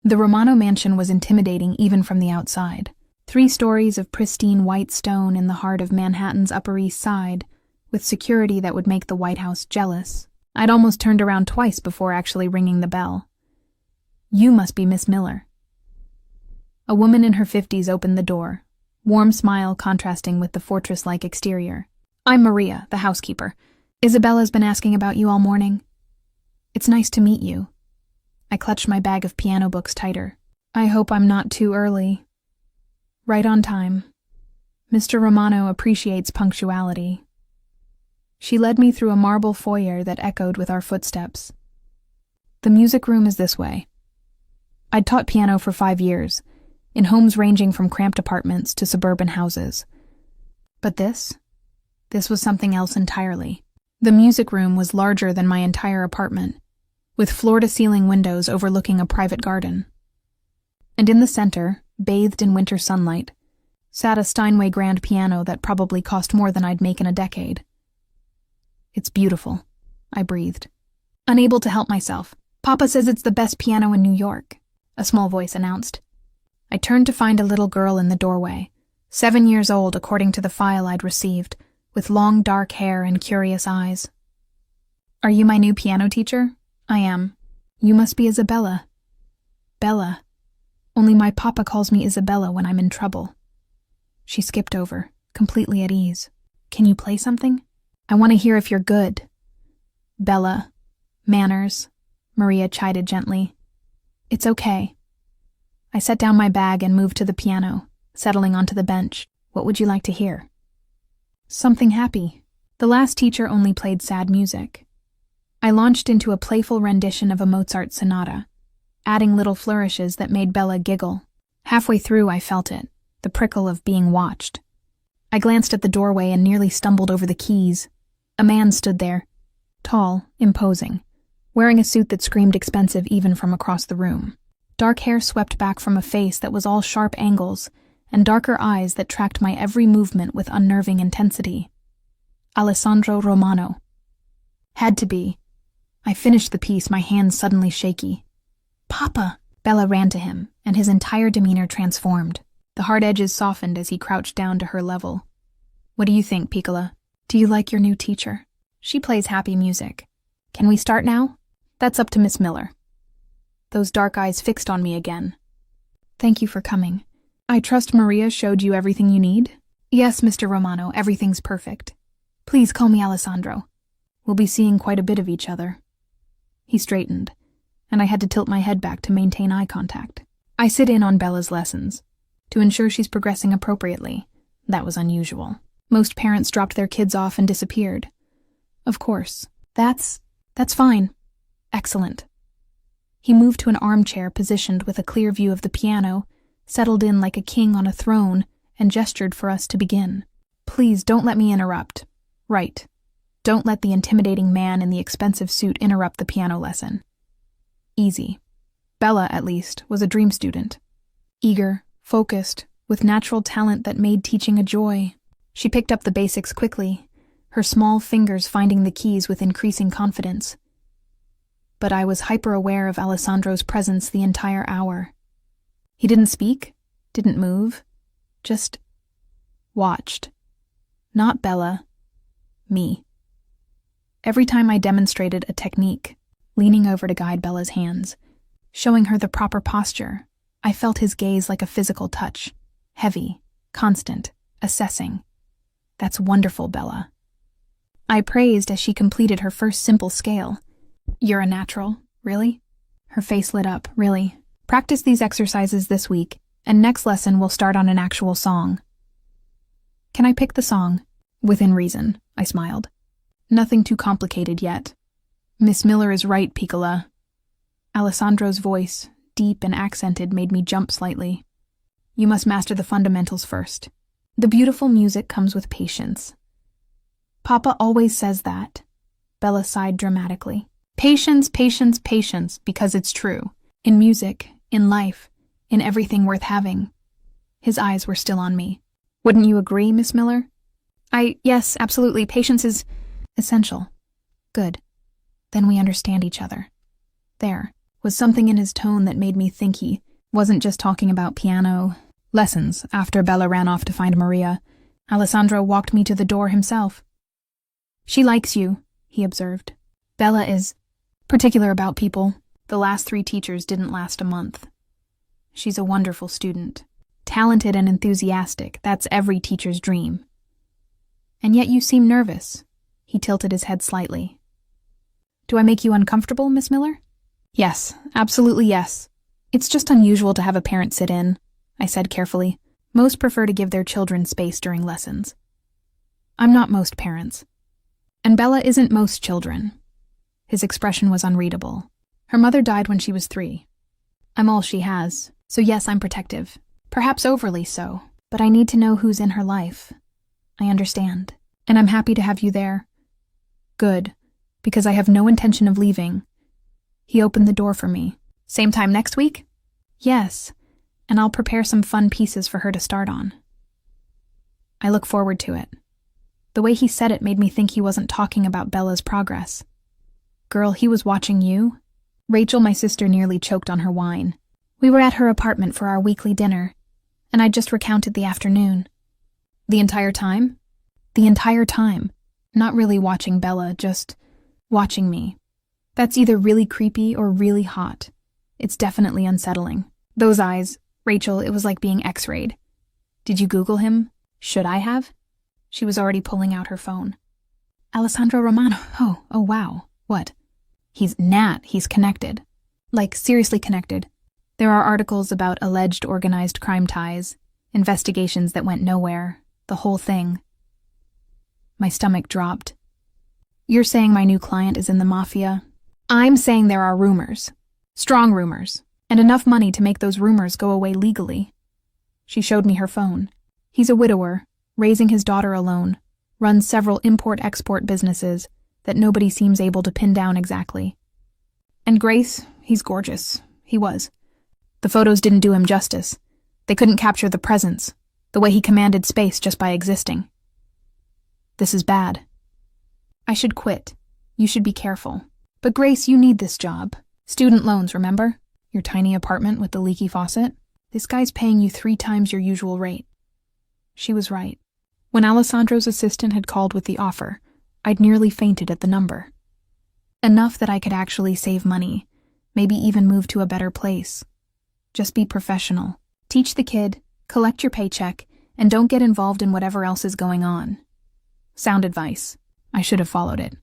The Romano mansion was intimidating even from the outside. 3 stories of pristine white stone in the heart of Manhattan's Upper East Side, with security that would make the White House jealous. I'd almost turned around twice before actually ringing the bell. "You must be Miss Miller." A woman in her 50s opened the door, warm smile contrasting with the fortress-like exterior. "I'm Maria, the housekeeper. Isabella's been asking about you all morning." "It's nice to meet you." I clutched my bag of piano books tighter. "I hope I'm not too early." "Right on time. Mr. Romano appreciates punctuality." She led me through a marble foyer that echoed with our footsteps. "The music room is this way." I'd taught piano for 5 years, in homes ranging from cramped apartments to suburban houses. But this was something else entirely. The music room was larger than my entire apartment, with floor-to-ceiling windows overlooking a private garden. And in the center, bathed in winter sunlight, sat a Steinway grand piano that probably cost more than I'd make in a decade. "It's beautiful," I breathed, unable to help myself. "Papa says it's the best piano in New York," a small voice announced. I turned to find a little girl in the doorway, 7 years old according to the file I'd received, with long dark hair and curious eyes. "Are you my new piano teacher?" "I am." "You must be Isabella." "Bella. Only my papa calls me Isabella when I'm in trouble." She skipped over, completely at ease. "Can you play something? I want to hear if you're good." "Bella. Manners," Maria chided gently. "It's okay." I set down my bag and moved to the piano, settling onto the bench. "What would you like to hear?" "Something happy." The last teacher only played sad music. I launched into a playful rendition of a Mozart sonata, adding little flourishes that made Bella giggle. Halfway through, I felt it, the prickle of being watched. I glanced at the doorway and nearly stumbled over the keys. A man stood there, tall, imposing, wearing a suit that screamed expensive even from across the room. Dark hair swept back from a face that was all sharp angles, and darker eyes that tracked my every movement with unnerving intensity. Alessandro Romano. Had to be. I finished the piece, my hands suddenly shaky. "Papa!" Bella ran to him, and his entire demeanor transformed. The hard edges softened as he crouched down to her level. "What do you think, Piccola? Do you like your new teacher? She plays happy music. Can we start now?" "That's up to Miss Miller." Those dark eyes fixed on me again. "Thank you for coming. I trust Maria showed you everything you need?" "Yes, Mr. Romano, everything's perfect. Please call me Alessandro. We'll be seeing quite a bit of each other." He straightened, and I had to tilt my head back to maintain eye contact. I sit in on Bella's lessons, to ensure she's progressing appropriately. That was unusual. Most parents dropped their kids off and disappeared. "Of course. That's fine. Excellent." He moved to an armchair positioned with a clear view of the piano, settled in like a king on a throne, and gestured for us to begin. "Please don't let me interrupt." "Right. Don't let the intimidating man in the expensive suit interrupt the piano lesson." Easy. Bella, at least, was a dream student. Eager, focused, with natural talent that made teaching a joy. She picked up the basics quickly, her small fingers finding the keys with increasing confidence. But I was hyper-aware of Alessandro's presence the entire hour. He didn't speak, didn't move, just watched. Not Bella, me. Every time I demonstrated a technique, leaning over to guide Bella's hands, showing her the proper posture, I felt his gaze like a physical touch, heavy, constant, assessing. "That's wonderful, Bella." I praised as she completed her first simple scale. "You're a natural, really?" Her face lit up, "Really. Practice these exercises this week, and next lesson we'll start on an actual song." "Can I pick the song?" "Within reason," I smiled. "Nothing too complicated yet." "Miss Miller is right, Piccola." Alessandro's voice, deep and accented, made me jump slightly. "You must master the fundamentals first. The beautiful music comes with patience." "Papa always says that." Bella sighed dramatically. "Patience, patience, patience, because it's true. In music, in life, in everything worth having." His eyes were still on me. "Wouldn't you agree, Miss Miller?" Yes, absolutely. Patience is essential." "Good. Then we understand each other." There. was something in his tone that made me think he wasn't just talking about piano lessons. After Bella ran off to find Maria, Alessandro walked me to the door himself. "She likes you," he observed. "Bella is particular about people. The last 3 teachers didn't last a month. She's a wonderful student. Talented and enthusiastic, that's every teacher's dream. And yet you seem nervous." He tilted his head slightly. "Do I make you uncomfortable, Miss Miller?" "Yes, absolutely yes. It's just unusual to have a parent sit in," I said carefully. "Most prefer to give their children space during lessons." "I'm not most parents. And Bella isn't most children." His expression was unreadable. "Her mother died when she was 3. I'm all she has, so yes, I'm protective. Perhaps overly so, but I need to know who's in her life. I understand, and I'm happy to have you there." "Good, because I have no intention of leaving." He opened the door for me. "Same time next week?" "Yes, and I'll prepare some fun pieces for her to start on." "I look forward to it." The way he said it made me think he wasn't talking about Bella's progress. "Girl, he was watching you?" Rachel, my sister, nearly choked on her wine. "We were at her apartment for our weekly dinner, and I just recounted the afternoon." "The entire time?" "The entire time. Not really watching Bella, just watching me. That's either really creepy or really hot. It's definitely unsettling. Those eyes, Rachel, it was like being X-rayed." "Did you Google him?" "Should I have?" She was already pulling out her phone. "Alessandro Romano. Oh wow. What?" "He's Nat. He's connected. Like, seriously connected. There are articles about alleged organized crime ties, investigations that went nowhere, the whole thing." My stomach dropped. "You're saying my new client is in the mafia?" "I'm saying there are rumors. Strong rumors. And enough money to make those rumors go away legally." She showed me her phone. "He's a widower, raising his daughter alone, runs several import-export businesses that nobody seems able to pin down exactly. And Grace, he's gorgeous. He was. The photos didn't do him justice. They couldn't capture the presence, the way he commanded space just by existing. This is bad. I should quit. You should be careful. But Grace, you need this job. Student loans, remember? Your tiny apartment with the leaky faucet? This guy's paying you 3 times your usual rate." She was right. When Alessandro's assistant had called with the offer, I'd nearly fainted at the number. Enough that I could actually save money, maybe even move to a better place. Just be professional. Teach the kid, collect your paycheck, and don't get involved in whatever else is going on. Sound advice. I should have followed it.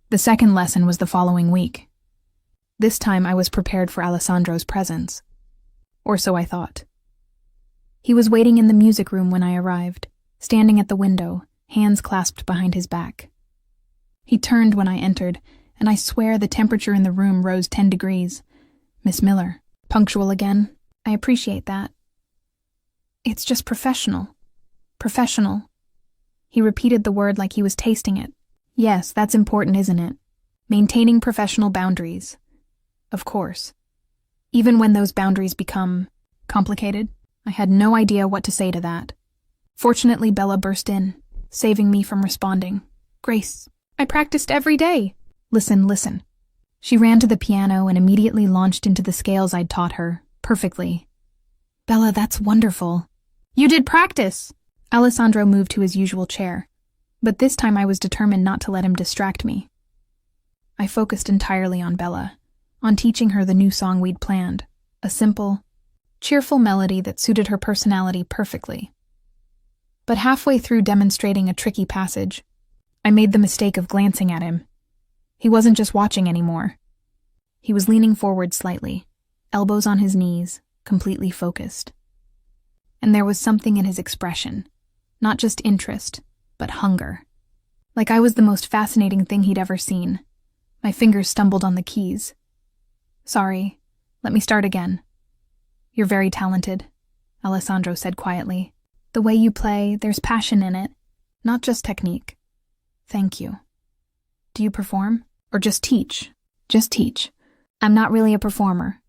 The second lesson was the following week. This time I was prepared for Alessandro's presence. Or so I thought. He was waiting in the music room when I arrived, standing at the window, hands clasped behind his back. He turned when I entered, and I swear the temperature in the room rose 10 degrees. "Miss Miller, punctual again. I appreciate that." "It's just professional. Professional." He repeated the word like he was tasting it. "Yes, that's important, isn't it? Maintaining professional boundaries. Of course. Even when those boundaries become complicated." I had no idea what to say to that. Fortunately, Bella burst in, saving me from responding. "Grace, I practiced every day." Listen. She ran to the piano and immediately launched into the scales I'd taught her, perfectly. "Bella, that's wonderful." "You did practice!" Alessandro moved to his usual chair, but this time I was determined not to let him distract me. I focused entirely on Bella, on teaching her the new song we'd planned, a simple, cheerful melody that suited her personality perfectly. But halfway through demonstrating a tricky passage, I made the mistake of glancing at him. He wasn't just watching anymore. He was leaning forward slightly, elbows on his knees, completely focused. And there was something in his expression, not just interest, but hunger. Like I was the most fascinating thing he'd ever seen. My fingers stumbled on the keys. "Sorry, let me start again." "You're very talented," Alessandro said quietly. "The way you play, there's passion in it, not just technique." "Thank you." "Do you perform? Or just teach?" "Just teach. I'm not really a performer."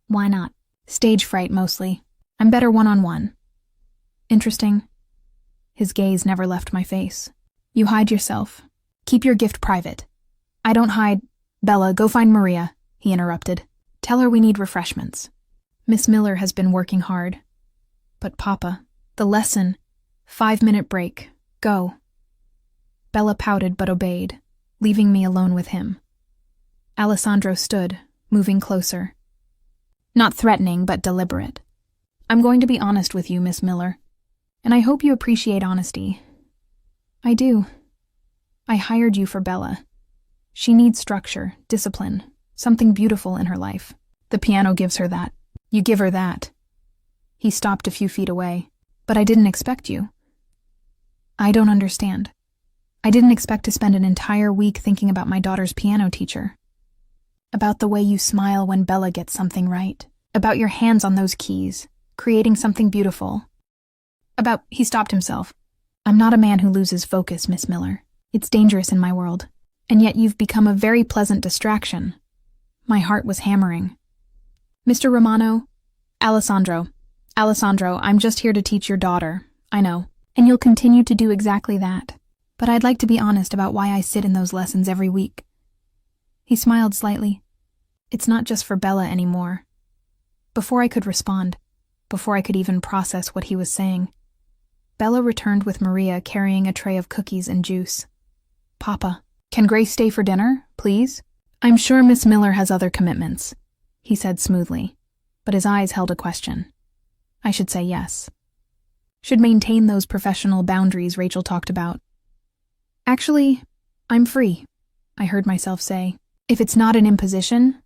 "Why not?" "Stage fright, mostly. I'm better one-on-one." "Interesting." His gaze never left my face. "You hide yourself. Keep your gift private." "I don't hide." "Bella, go find Maria," he interrupted. Tell her we need refreshments. Miss Miller has been working hard. But Papa, the lesson, 5-minute break, go. Bella pouted but obeyed, leaving me alone with him. Alessandro stood, moving closer. Not threatening, but deliberate. I'm going to be honest with you, Miss Miller, and I hope you appreciate honesty. I do. I hired you for Bella. She needs structure, discipline, something beautiful in her life. The piano gives her that. You give her that. He stopped a few feet away. But I didn't expect you. I don't understand. I didn't expect to spend an entire week thinking about my daughter's piano teacher. About the way you smile when Bella gets something right. About your hands on those keys, creating something beautiful. He stopped himself. I'm not a man who loses focus, Miss Miller. It's dangerous in my world. And yet you've become a very pleasant distraction. My heart was hammering. Mr. Romano, Alessandro, I'm just here to teach your daughter. I know. And you'll continue to do exactly that. But I'd like to be honest about why I sit in those lessons every week. He smiled slightly. It's not just for Bella anymore. Before I could respond, before I could even process what he was saying, Bella returned with Maria carrying a tray of cookies and juice. Papa, can Grace stay for dinner, please? I'm sure Miss Miller has other commitments, he said smoothly, but his eyes held a question. I should say yes. Should maintain those professional boundaries Rachel talked about. Actually, I'm free, I heard myself say. If it's not an imposition.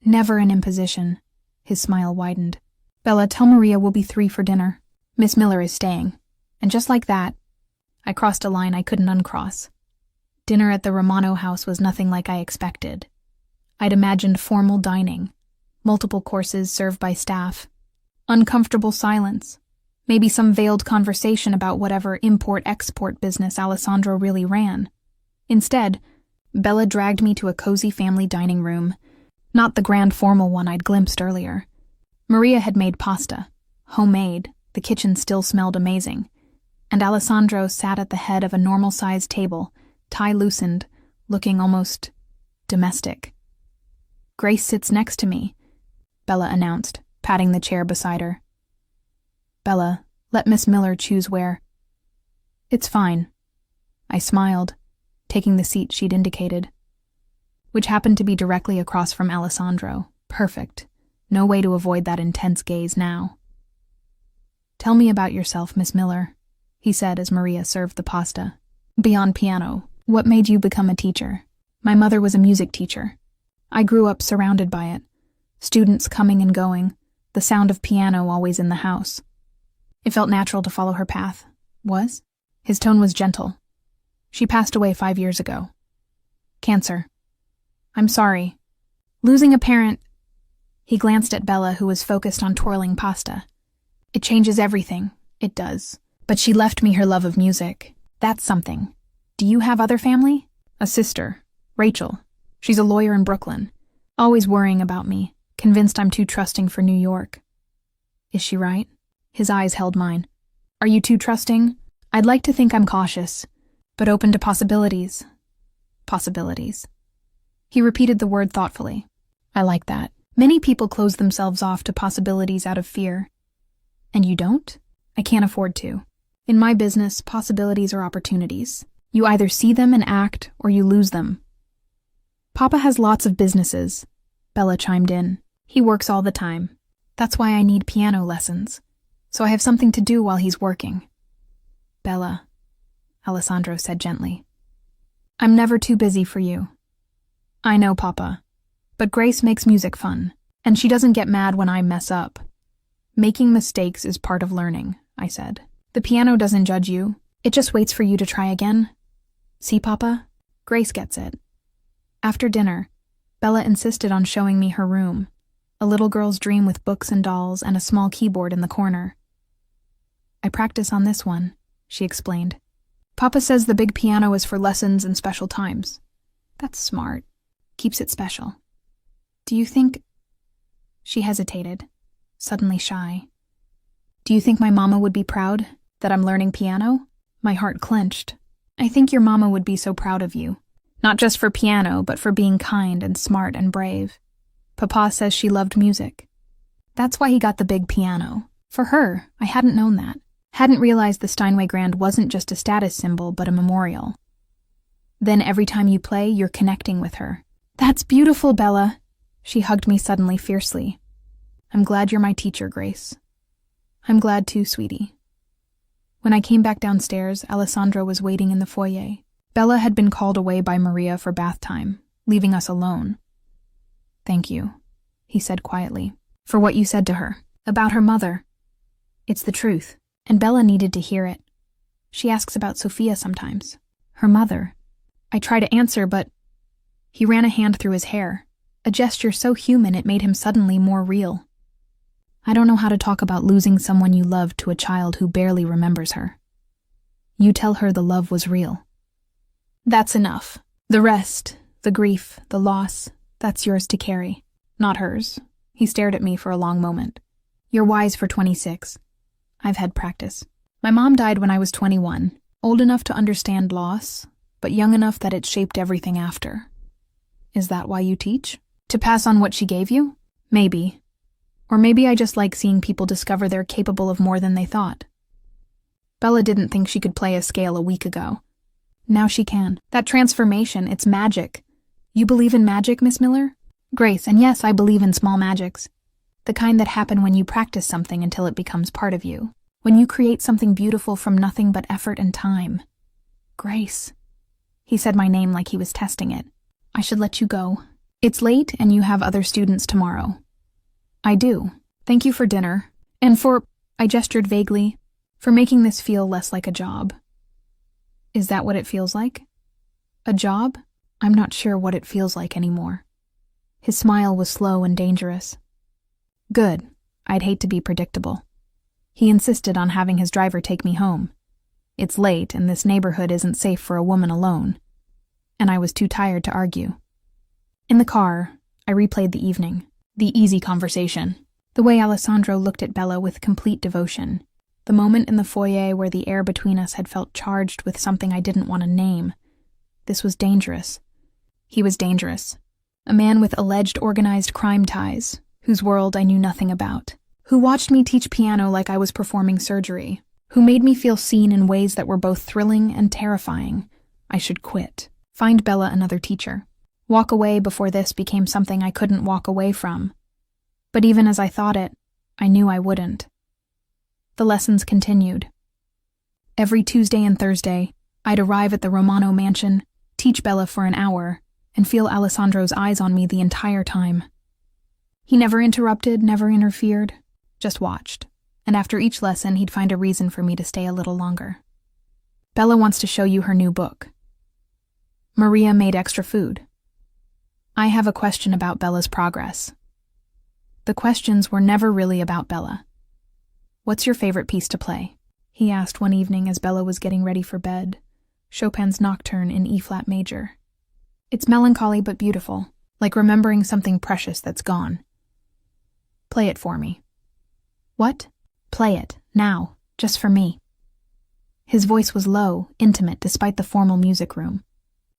Never an imposition. His smile widened. Bella, tell Maria we'll be 3 for dinner. Miss Miller is staying. And just like that, I crossed a line I couldn't uncross. Dinner at the Romano house was nothing like I expected. I'd imagined formal dining, multiple courses served by staff, uncomfortable silence, maybe some veiled conversation about whatever import-export business Alessandro really ran. Instead, Bella dragged me to a cozy family dining room, not the grand formal one I'd glimpsed earlier. Maria had made pasta, homemade, the kitchen still smelled amazing, and Alessandro sat at the head of a normal-sized table, tie loosened, looking almost domestic. Grace sits next to me, Bella announced, patting the chair beside her. Bella, let Miss Miller choose where. It's fine. I smiled, taking the seat she'd indicated, which happened to be directly across from Alessandro. Perfect. No way to avoid that intense gaze now. Tell me about yourself, Miss Miller, he said as Maria served the pasta. Beyond piano, what made you become a teacher? My mother was a music teacher. I grew up surrounded by it. Students coming and going, the sound of piano always in the house. It felt natural to follow her path. Was? His tone was gentle. She passed away 5 years ago. Cancer. I'm sorry. Losing a parent. He glanced at Bella, who was focused on twirling pasta. It changes everything. It does. But she left me her love of music. That's something. Do you have other family? A sister, Rachel. She's a lawyer in Brooklyn. Always worrying about me, convinced I'm too trusting for New York. Is she right? His eyes held mine. Are you too trusting? I'd like to think I'm cautious, but open to possibilities. Possibilities. He repeated the word thoughtfully. I like that. Many people close themselves off to possibilities out of fear. And you don't? I can't afford to. In my business, possibilities are opportunities. You either see them and act, or you lose them. Papa has lots of businesses, Bella chimed in. He works all the time. That's why I need piano lessons. So I have something to do while he's working. Bella, Alessandro said gently. I'm never too busy for you. I know, Papa. But Grace makes music fun, and she doesn't get mad when I mess up. Making mistakes is part of learning, I said. The piano doesn't judge you. It just waits for you to try again. See, Papa? Grace gets it. After dinner, Bella insisted on showing me her room, a little girl's dream with books and dolls and a small keyboard in the corner. I practice on this one, she explained. Papa says the big piano is for lessons and special times. That's smart. Keeps it special. Do you think... She hesitated, suddenly shy. Do you think my mama would be proud that I'm learning piano? My heart clenched. I think your mama would be so proud of you. Not just for piano, but for being kind and smart and brave. Papa says she loved music. That's why he got the big piano. For her, I hadn't known that. Hadn't realized the Steinway Grand wasn't just a status symbol, but a memorial. Then every time you play, you're connecting with her. That's beautiful, Bella. She hugged me suddenly, fiercely. I'm glad you're my teacher, Grace. I'm glad too, sweetie. When I came back downstairs, Alessandro was waiting in the foyer. Bella had been called away by Maria for bath time, leaving us alone. Thank you, he said quietly, for what you said to her, about her mother. It's the truth, and Bella needed to hear it. She asks about Sophia sometimes. Her mother. I try to answer, but... He ran a hand through his hair, a gesture so human it made him suddenly more real. I don't know how to talk about losing someone you loved to a child who barely remembers her. You tell her the love was real. That's enough. The rest, the grief, the loss, that's yours to carry, not hers. He stared at me for a long moment. You're wise for 26. I've had practice. My mom died when I was 21, old enough to understand loss, but young enough that it shaped everything after. Is that why you teach? To pass on what she gave you? Maybe. Or maybe I just like seeing people discover they're capable of more than they thought. Bella didn't think she could play a scale a week ago. Now she can. That transformation, it's magic. You believe in magic, Miss Miller? Grace, and yes, I believe in small magics. The kind that happen when you practice something until it becomes part of you. When you create something beautiful from nothing but effort and time. Grace. He said my name like he was testing it. I should let you go. It's late and you have other students tomorrow. I do. Thank you for dinner. And for, I gestured vaguely, for making this feel less like a job. Is that what it feels like? A job? I'm not sure what it feels like anymore. His smile was slow and dangerous. Good. I'd hate to be predictable. He insisted on having his driver take me home. It's late and this neighborhood isn't safe for a woman alone. And I was too tired to argue. In the car, I replayed the evening, the easy conversation, the way Alessandro looked at Bella with complete devotion, the moment in the foyer where the air between us had felt charged with something I didn't want to name. This was dangerous. He was dangerous. A man with alleged organized crime ties, whose world I knew nothing about, who watched me teach piano like I was performing surgery, who made me feel seen in ways that were both thrilling and terrifying. I should quit. Find Bella another teacher. Walk away before this became something I couldn't walk away from. But even as I thought it, I knew I wouldn't. The lessons continued. Every Tuesday and Thursday, I'd arrive at the Romano mansion, teach Bella for an hour, and feel Alessandro's eyes on me the entire time. He never interrupted, never interfered, just watched, and after each lesson he'd find a reason for me to stay a little longer. Bella wants to show you her new book. Maria made extra food. I have a question about Bella's progress. The questions were never really about Bella. What's your favorite piece to play? He asked one evening as Bella was getting ready for bed. Chopin's Nocturne in E-flat major. It's melancholy but beautiful, like remembering something precious that's gone. Play it for me. What? Play it, now, just for me. His voice was low, intimate, despite the formal music room.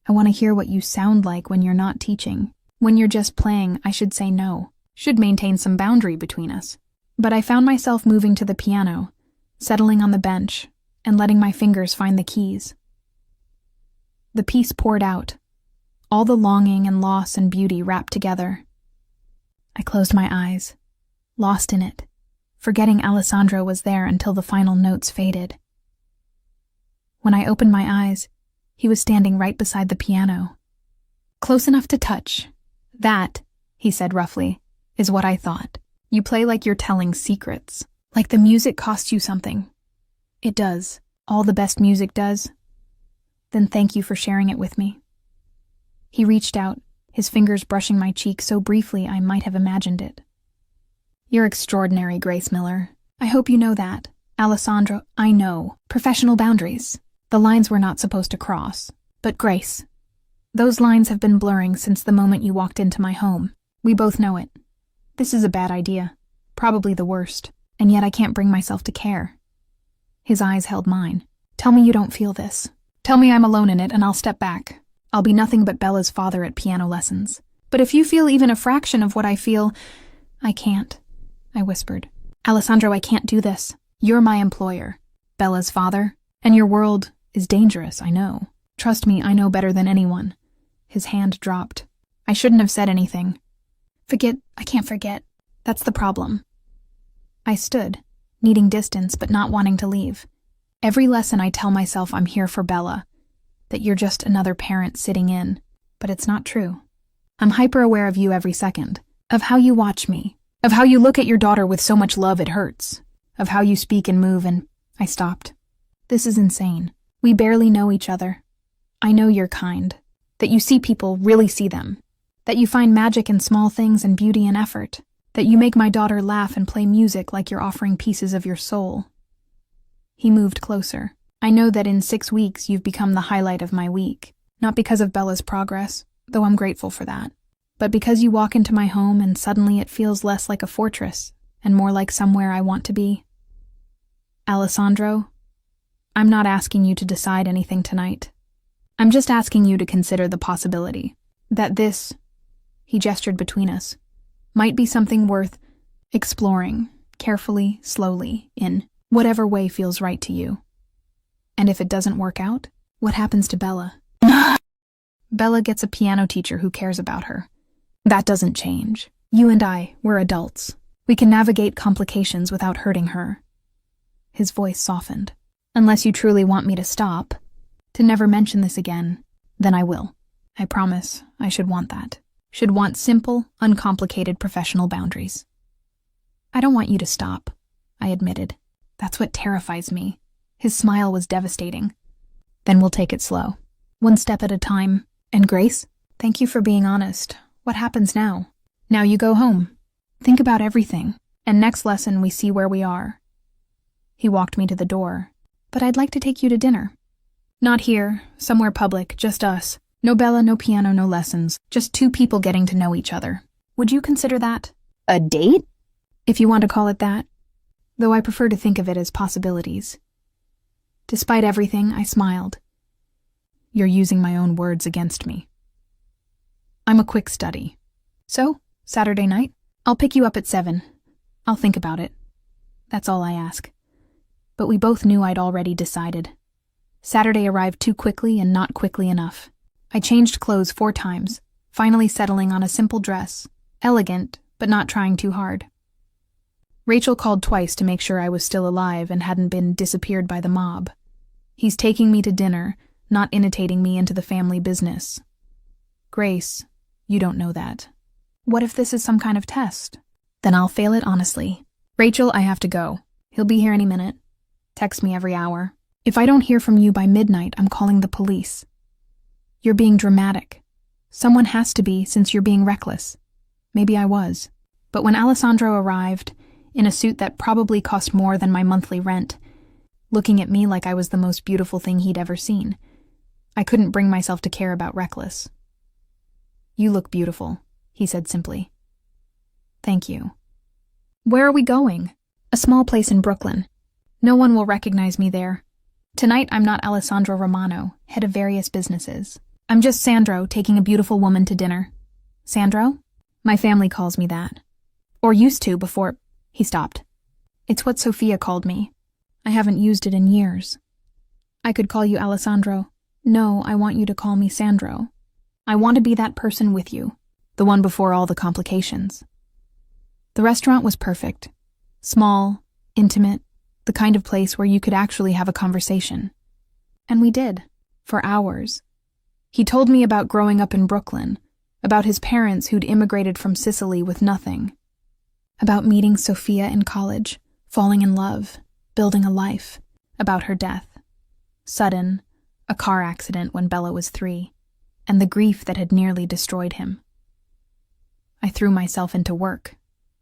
I want to hear what you sound like when you're not teaching. When you're just playing, I should say no. Should maintain some boundary between us. But I found myself moving to the piano, settling on the bench, and letting my fingers find the keys. The piece poured out, all the longing and loss and beauty wrapped together. I closed my eyes, lost in it, forgetting Alessandro was there until the final notes faded. When I opened my eyes, he was standing right beside the piano. Close enough to touch. That, he said roughly, is what I thought. You play like you're telling secrets, like the music costs you something. It does. All the best music does. Then thank you for sharing it with me. He reached out, his fingers brushing my cheek so briefly I might have imagined it. You're extraordinary, Grace Miller. I hope you know that. Alessandro, I know. Professional boundaries. The lines we're not supposed to cross. But Grace, those lines have been blurring since the moment you walked into my home. We both know it. This is a bad idea. Probably the worst. And yet I can't bring myself to care. His eyes held mine. Tell me you don't feel this. Tell me I'm alone in it and I'll step back. I'll be nothing but Bella's father at piano lessons. But if you feel even a fraction of what I feel, I can't, I whispered. Alessandro, I can't do this. You're my employer, Bella's father, and your world is dangerous, I know. Trust me, I know better than anyone. His hand dropped. I shouldn't have said anything. I can't forget. That's the problem. I stood, needing distance but not wanting to leave. Every lesson I tell myself I'm here for Bella, that you're just another parent sitting in, but it's not true. I'm hyper-aware of you every second, of how you watch me, of how you look at your daughter with so much love it hurts, of how you speak and move, and I stopped. This is insane. We barely know each other. I know you're kind, that you see people really see them, that you find magic in small things and beauty in effort, that you make my daughter laugh and play music like you're offering pieces of your soul. He moved closer. I know that in 6 weeks you've become the highlight of my week, not because of Bella's progress, though I'm grateful for that, but because you walk into my home and suddenly it feels less like a fortress and more like somewhere I want to be. Alessandro, I'm not asking you to decide anything tonight. I'm just asking you to consider the possibility that this, he gestured between us, might be something worth exploring carefully, slowly, in whatever way feels right to you. And if it doesn't work out, what happens to Bella? Bella gets a piano teacher who cares about her. That doesn't change. You and I, we're adults. We can navigate complications without hurting her. His voice softened. Unless you truly want me to stop, to never mention this again, then I will. I promise I should want that. Should want simple, uncomplicated professional boundaries. I don't want you to stop, I admitted. That's what terrifies me. His smile was devastating. Then we'll take it slow. One step at a time. And Grace, thank you for being honest. What happens now? Now you go home. Think about everything. And next lesson we see where we are. He walked me to the door. But I'd like to take you to dinner. Not here, somewhere public, just us. No Bella, no piano, no lessons. Just 2 people getting to know each other. Would you consider that A date? if you want to call it that? Though I prefer to think of it as possibilities. Despite everything, I smiled. You're using my own words against me. I'm a quick study. So, Saturday night, I'll pick you up at 7. I'll think about it. That's all I ask. But we both knew I'd already decided. Saturday arrived too quickly and not quickly enough. I changed clothes 4 times, finally settling on a simple dress, elegant, but not trying too hard. Rachel called twice to make sure I was still alive and hadn't been disappeared by the mob. He's taking me to dinner, not initiating me into the family business. Grace, you don't know that. What if this is some kind of test? Then I'll fail it honestly. Rachel, I have to go. He'll be here any minute. Text me every hour. If I don't hear from you by midnight, I'm calling the police. You're being dramatic. Someone has to be, since you're being reckless. Maybe I was. But when Alessandro arrived, in a suit that probably cost more than my monthly rent, looking at me like I was the most beautiful thing he'd ever seen, I couldn't bring myself to care about reckless. You look beautiful, he said simply. Thank you. Where are we going? A small place in Brooklyn. No one will recognize me there. Tonight, I'm not Alessandro Romano, head of various businesses. I'm just Sandro taking a beautiful woman to dinner. Sandro? My family calls me that. Or used to before... He stopped. It's what Sophia called me. I haven't used it in years. I could call you Alessandro. No, I want you to call me Sandro. I want to be that person with you, the one before all the complications. The restaurant was perfect. Small, intimate, the kind of place where you could actually have a conversation. And we did, for hours. He told me about growing up in Brooklyn, about his parents who'd immigrated from Sicily with nothing, about meeting Sophia in college, falling in love, building a life, about her death. Sudden, a car accident when Bella was 3, and the grief that had nearly destroyed him. I threw myself into work,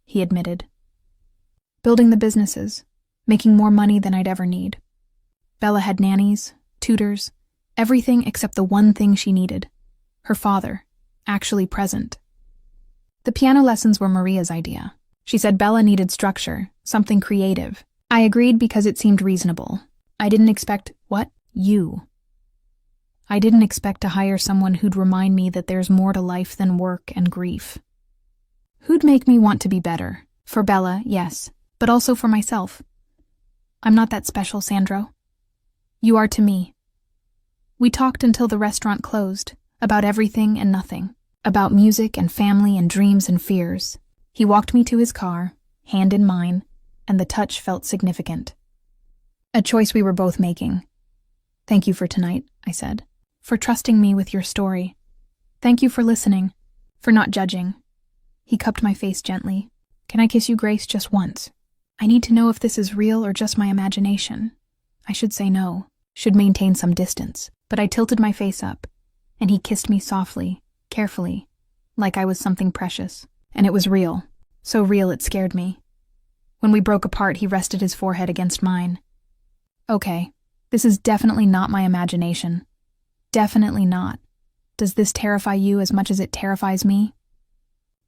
he admitted. Building the businesses, making more money than I'd ever need. Bella had nannies, tutors, everything except the one thing she needed. Her father, actually present. The piano lessons were Maria's idea. She said Bella needed structure, something creative. I agreed because it seemed reasonable. I didn't expect, what? You. I didn't expect to hire someone who'd remind me that there's more to life than work and grief. Who'd make me want to be better? For Bella, yes, but also for myself. I'm not that special, Sandro. You are to me. We talked until the restaurant closed, about everything and nothing, about music and family and dreams and fears. He walked me to his car, hand in mine, and the touch felt significant. A choice we were both making. Thank you for tonight, I said, for trusting me with your story. Thank you for listening, for not judging. He cupped my face gently. Can I kiss you, Grace, just once? I need to know if this is real or just my imagination. I should say no, should maintain some distance, but I tilted my face up, and he kissed me softly, carefully, like I was something precious. And it was real, so real it scared me. When we broke apart, he rested his forehead against mine. Okay, this is definitely not my imagination. Definitely not. Does this terrify you as much as it terrifies me?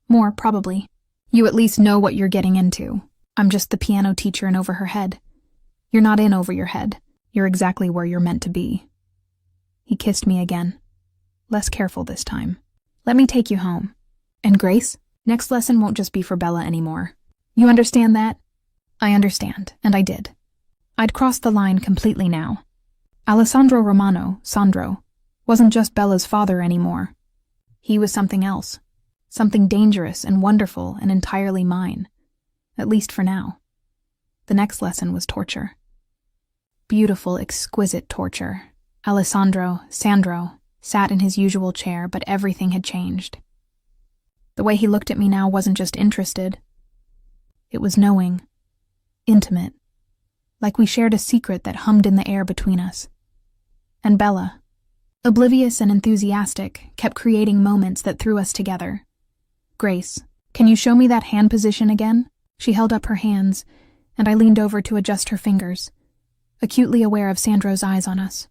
More, probably. You at least know what you're getting into. I'm just the piano teacher in over her head. You're not in over your head. You're exactly where you're meant to be. He kissed me again. Less careful this time. Let me take you home. And Grace, next lesson won't just be for Bella anymore. You understand that? I understand, and I did. I'd crossed the line completely now. Alessandro Romano, Sandro, wasn't just Bella's father anymore. He was something else. Something dangerous and wonderful and entirely mine. At least for now. The next lesson was torture. Beautiful, exquisite torture. Sandro, sat in his usual chair, but everything had changed. The way he looked at me now wasn't just interested. It was knowing. Intimate. Like we shared a secret that hummed in the air between us. And Bella, oblivious and enthusiastic, kept creating moments that threw us together. Grace, can you show me that hand position again? She held up her hands, and I leaned over to adjust her fingers, acutely aware of Sandro's eyes on us.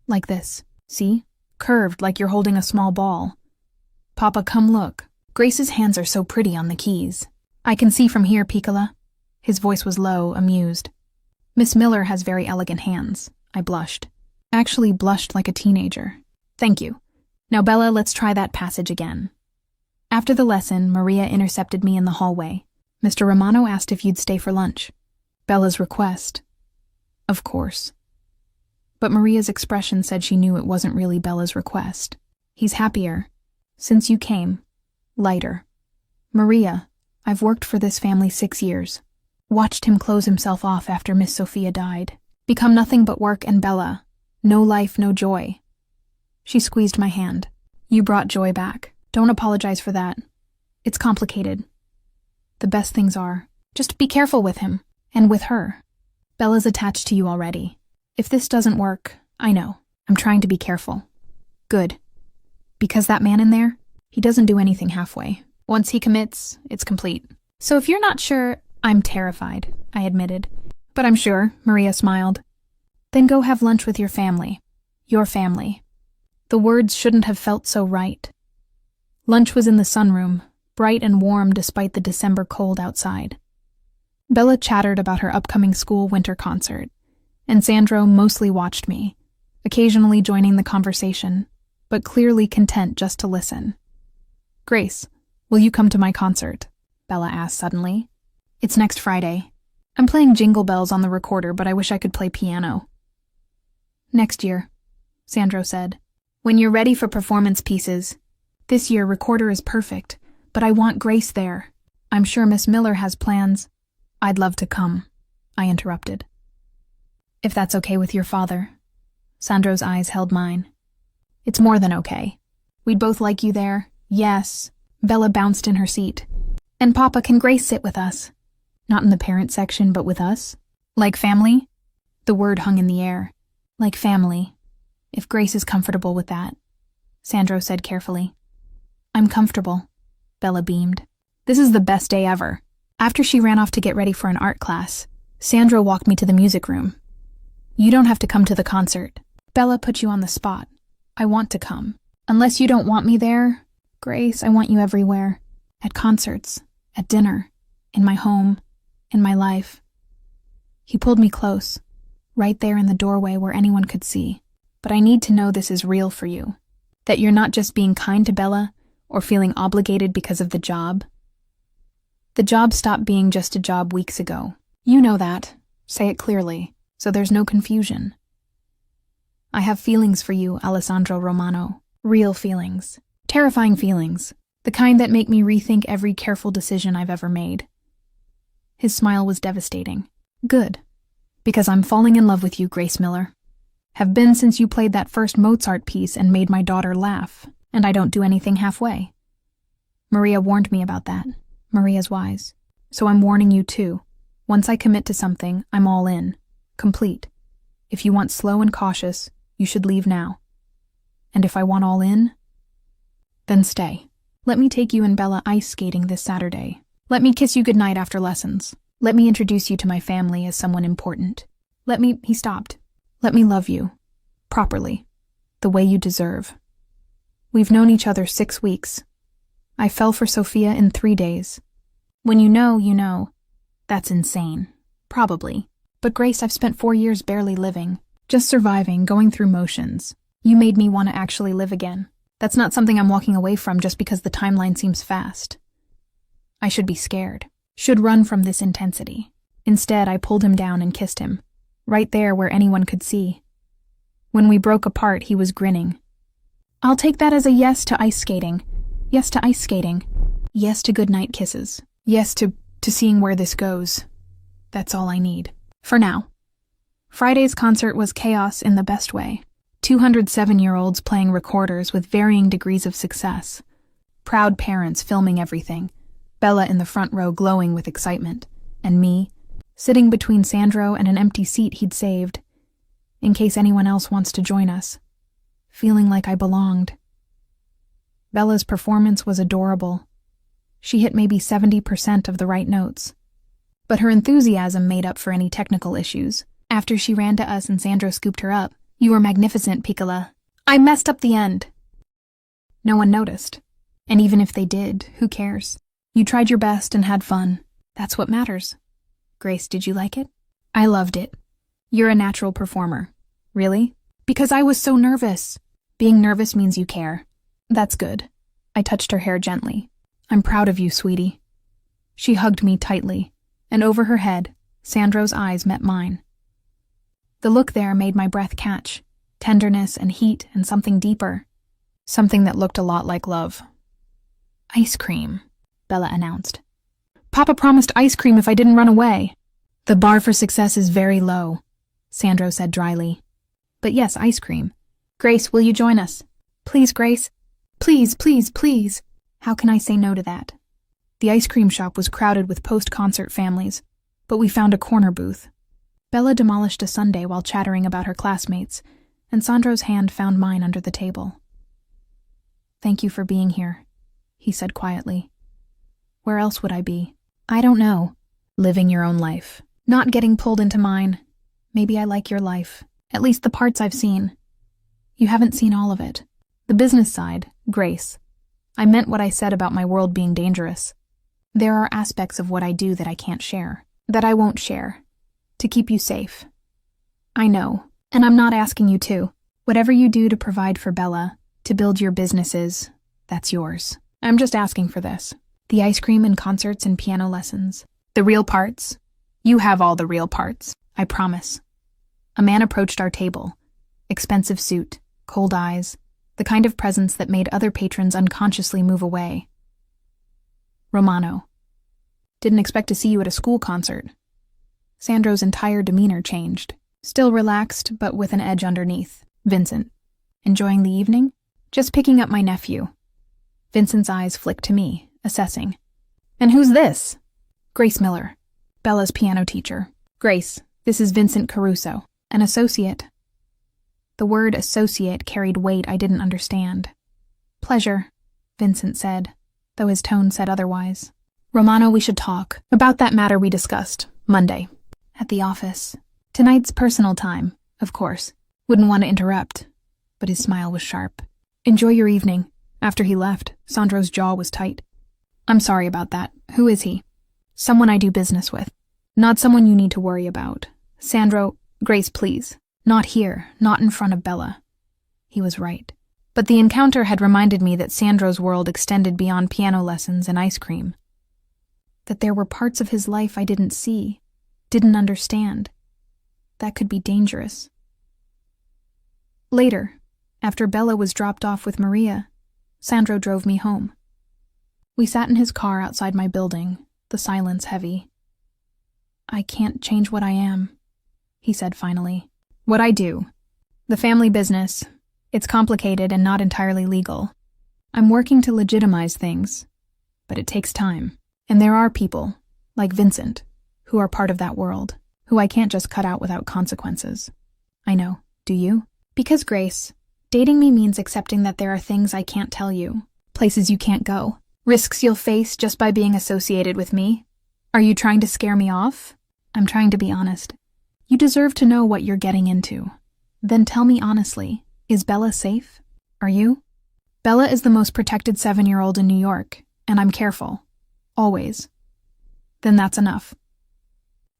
Like this. See? Curved like you're holding a small ball. Papa, come look. Grace's hands are so pretty on the keys. I can see from here, Piccola. His voice was low, amused. Miss Miller has very elegant hands. I blushed. Actually blushed like a teenager. Thank you. Now, Bella, let's try that passage again. After the lesson, Maria intercepted me in the hallway. Mr. Romano asked if you'd stay for lunch. Bella's request. Of course. But Maria's expression said she knew it wasn't really Bella's request. He's happier. Since you came. Lighter. Maria, I've worked for this family 6 years. Watched him close himself off after Miss Sophia died. Become nothing but work and Bella. No life, no joy. She squeezed my hand. You brought joy back. Don't apologize for that. It's complicated. The best things are, just be careful with him. And with her. Bella's attached to you already. If this doesn't work, I know. I'm trying to be careful. Good. Because that man in there, he doesn't do anything halfway. Once he commits, it's complete. So if you're not sure, I'm terrified, I admitted. But I'm sure, Maria smiled. Then go have lunch with your family. Your family. The words shouldn't have felt so right. Lunch was in the sunroom, bright and warm despite the December cold outside. Bella chattered about her upcoming school winter concert, and Sandro mostly watched me, occasionally joining the conversation, but clearly content just to listen. Grace, will you come to my concert? Bella asked suddenly. It's next Friday. I'm playing Jingle Bells on the recorder, but I wish I could play piano. Next year, Sandro said. When you're ready for performance pieces. This year, recorder is perfect, but I want Grace there. I'm sure Miss Miller has plans. I'd love to come, I interrupted. If that's okay with your father. Sandro's eyes held mine. It's more than okay. We'd both like you there. Yes. Bella bounced in her seat. And Papa, can Grace sit with us? Not in the parent section, but with us? Like family? The word hung in the air. Like family. If Grace is comfortable with that. Sandro said carefully. I'm comfortable. Bella beamed. This is the best day ever. After she ran off to get ready for an art class, Sandro walked me to the music room. You don't have to come to the concert. Bella put you on the spot. I want to come. Unless you don't want me there, Grace, I want you everywhere. At concerts, at dinner, in my home, in my life. He pulled me close, right there in the doorway where anyone could see. but I need to know this is real for you. That you're not just being kind to Bella or feeling obligated because of the job. The job stopped being just a job weeks ago. You know that. Say it clearly, so there's no confusion. I have feelings for you, Alessandro Romano. Real feelings. Terrifying feelings. The kind that make me rethink every careful decision I've ever made. His smile was devastating. Good. Because I'm falling in love with you, Grace Miller. Have been since you played that first Mozart piece and made my daughter laugh, and I don't do anything halfway. Maria warned me about that. Maria's wise. So I'm warning you too. Once I commit to something, I'm all in. Complete. If you want slow and cautious, you should leave now. And if I want all in, then stay. Let me take you and Bella ice skating this Saturday. Let me kiss you goodnight after lessons. Let me introduce you to my family as someone important. He stopped. Let me love you. Properly. The way you deserve. We've known each other 6 weeks. I fell for Sophia in 3 days. When you know, you know. That's insane. Probably. But Grace, I've spent 4 years barely living. Just surviving, going through motions. You made me want to actually live again. That's not something I'm walking away from just because the timeline seems fast. I should be scared. Should run from this intensity. Instead, I pulled him down and kissed him. Right there where anyone could see. When we broke apart, he was grinning. I'll take that as a yes to ice skating. Yes to ice skating. Yes to goodnight kisses. Yes to seeing where this goes. That's all I need. For now. Friday's concert was chaos in the best way. 207-year-olds playing recorders with varying degrees of success. Proud parents filming everything. Bella in the front row glowing with excitement. And me, sitting between Sandro and an empty seat he'd saved, in case anyone else wants to join us. Feeling like I belonged. Bella's performance was adorable. She hit maybe 70% of the right notes. But her enthusiasm made up for any technical issues. After she ran to us and Sandro scooped her up, "You were magnificent, Piccola. I messed up the end." No one noticed. And even if they did, who cares? You tried your best and had fun. That's what matters. Grace, did you like it? I loved it. You're a natural performer. Really? Because I was so nervous. Being nervous means you care. That's good. I touched her hair gently. I'm proud of you, sweetie. She hugged me tightly, and over her head, Sandro's eyes met mine. The look there made my breath catch, tenderness and heat and something deeper. Something that looked a lot like love. Ice cream, Bella announced. Papa promised ice cream if I didn't run away. The bar for success is very low, Sandro said dryly. But yes, ice cream. Grace, will you join us? Please, Grace. Please, please, please. How can I say no to that? The ice cream shop was crowded with post-concert families, but we found a corner booth. Bella demolished a sundae while chattering about her classmates, and Sandro's hand found mine under the table. Thank you for being here, he said quietly. Where else would I be? I don't know. Living your own life. Not getting pulled into mine. Maybe I like your life. At least the parts I've seen. You haven't seen all of it. The business side, Grace. I meant what I said about my world being dangerous. There are aspects of what I do that I can't share. That I won't share. To keep you safe. I know. And I'm not asking you to. Whatever you do to provide for Bella, to build your businesses, that's yours. I'm just asking for this. The ice cream and concerts and piano lessons. The real parts. You have all the real parts. I promise. A man approached our table. Expensive suit, cold eyes, the kind of presence that made other patrons unconsciously move away. Romano. Didn't expect to see you at a school concert. Sandro's entire demeanor changed. Still relaxed, but with an edge underneath. Vincent. Enjoying the evening? Just picking up my nephew. Vincent's eyes flicked to me, assessing. And who's this? Grace Miller. Bella's piano teacher. Grace, this is Vincent Caruso, an associate. The word associate carried weight I didn't understand. Pleasure, Vincent said, though his tone said otherwise. Romano, we should talk about that matter we discussed, Monday. At the office. Tonight's personal time, of course. Wouldn't want to interrupt, but his smile was sharp. Enjoy your evening. After he left, Sandro's jaw was tight. I'm sorry about that. Who is he? Someone I do business with. Not someone you need to worry about. Sandro, Grace, please. Not here, not in front of Bella. He was right. But the encounter had reminded me that Sandro's world extended beyond piano lessons and ice cream. That there were parts of his life I didn't see, didn't understand. That could be dangerous. Later, after Bella was dropped off with Maria, Sandro drove me home. We sat in his car outside my building, the silence heavy. "I can't change what I am," he said finally. "What I do. The family business. It's complicated and not entirely legal. I'm working to legitimize things, but it takes time. And there are people, like Vincent, who are part of that world, who I can't just cut out without consequences." "I know. Do you?" "Because, Grace, dating me means accepting that there are things I can't tell you, places you can't go, risks you'll face just by being associated with me. Are you trying to scare me off?" "I'm trying to be honest. You deserve to know what you're getting into. Then tell me honestly, is Bella safe? Are you?" "Bella is the most protected 7-year-old in New York, and I'm careful. Always." "Then that's enough."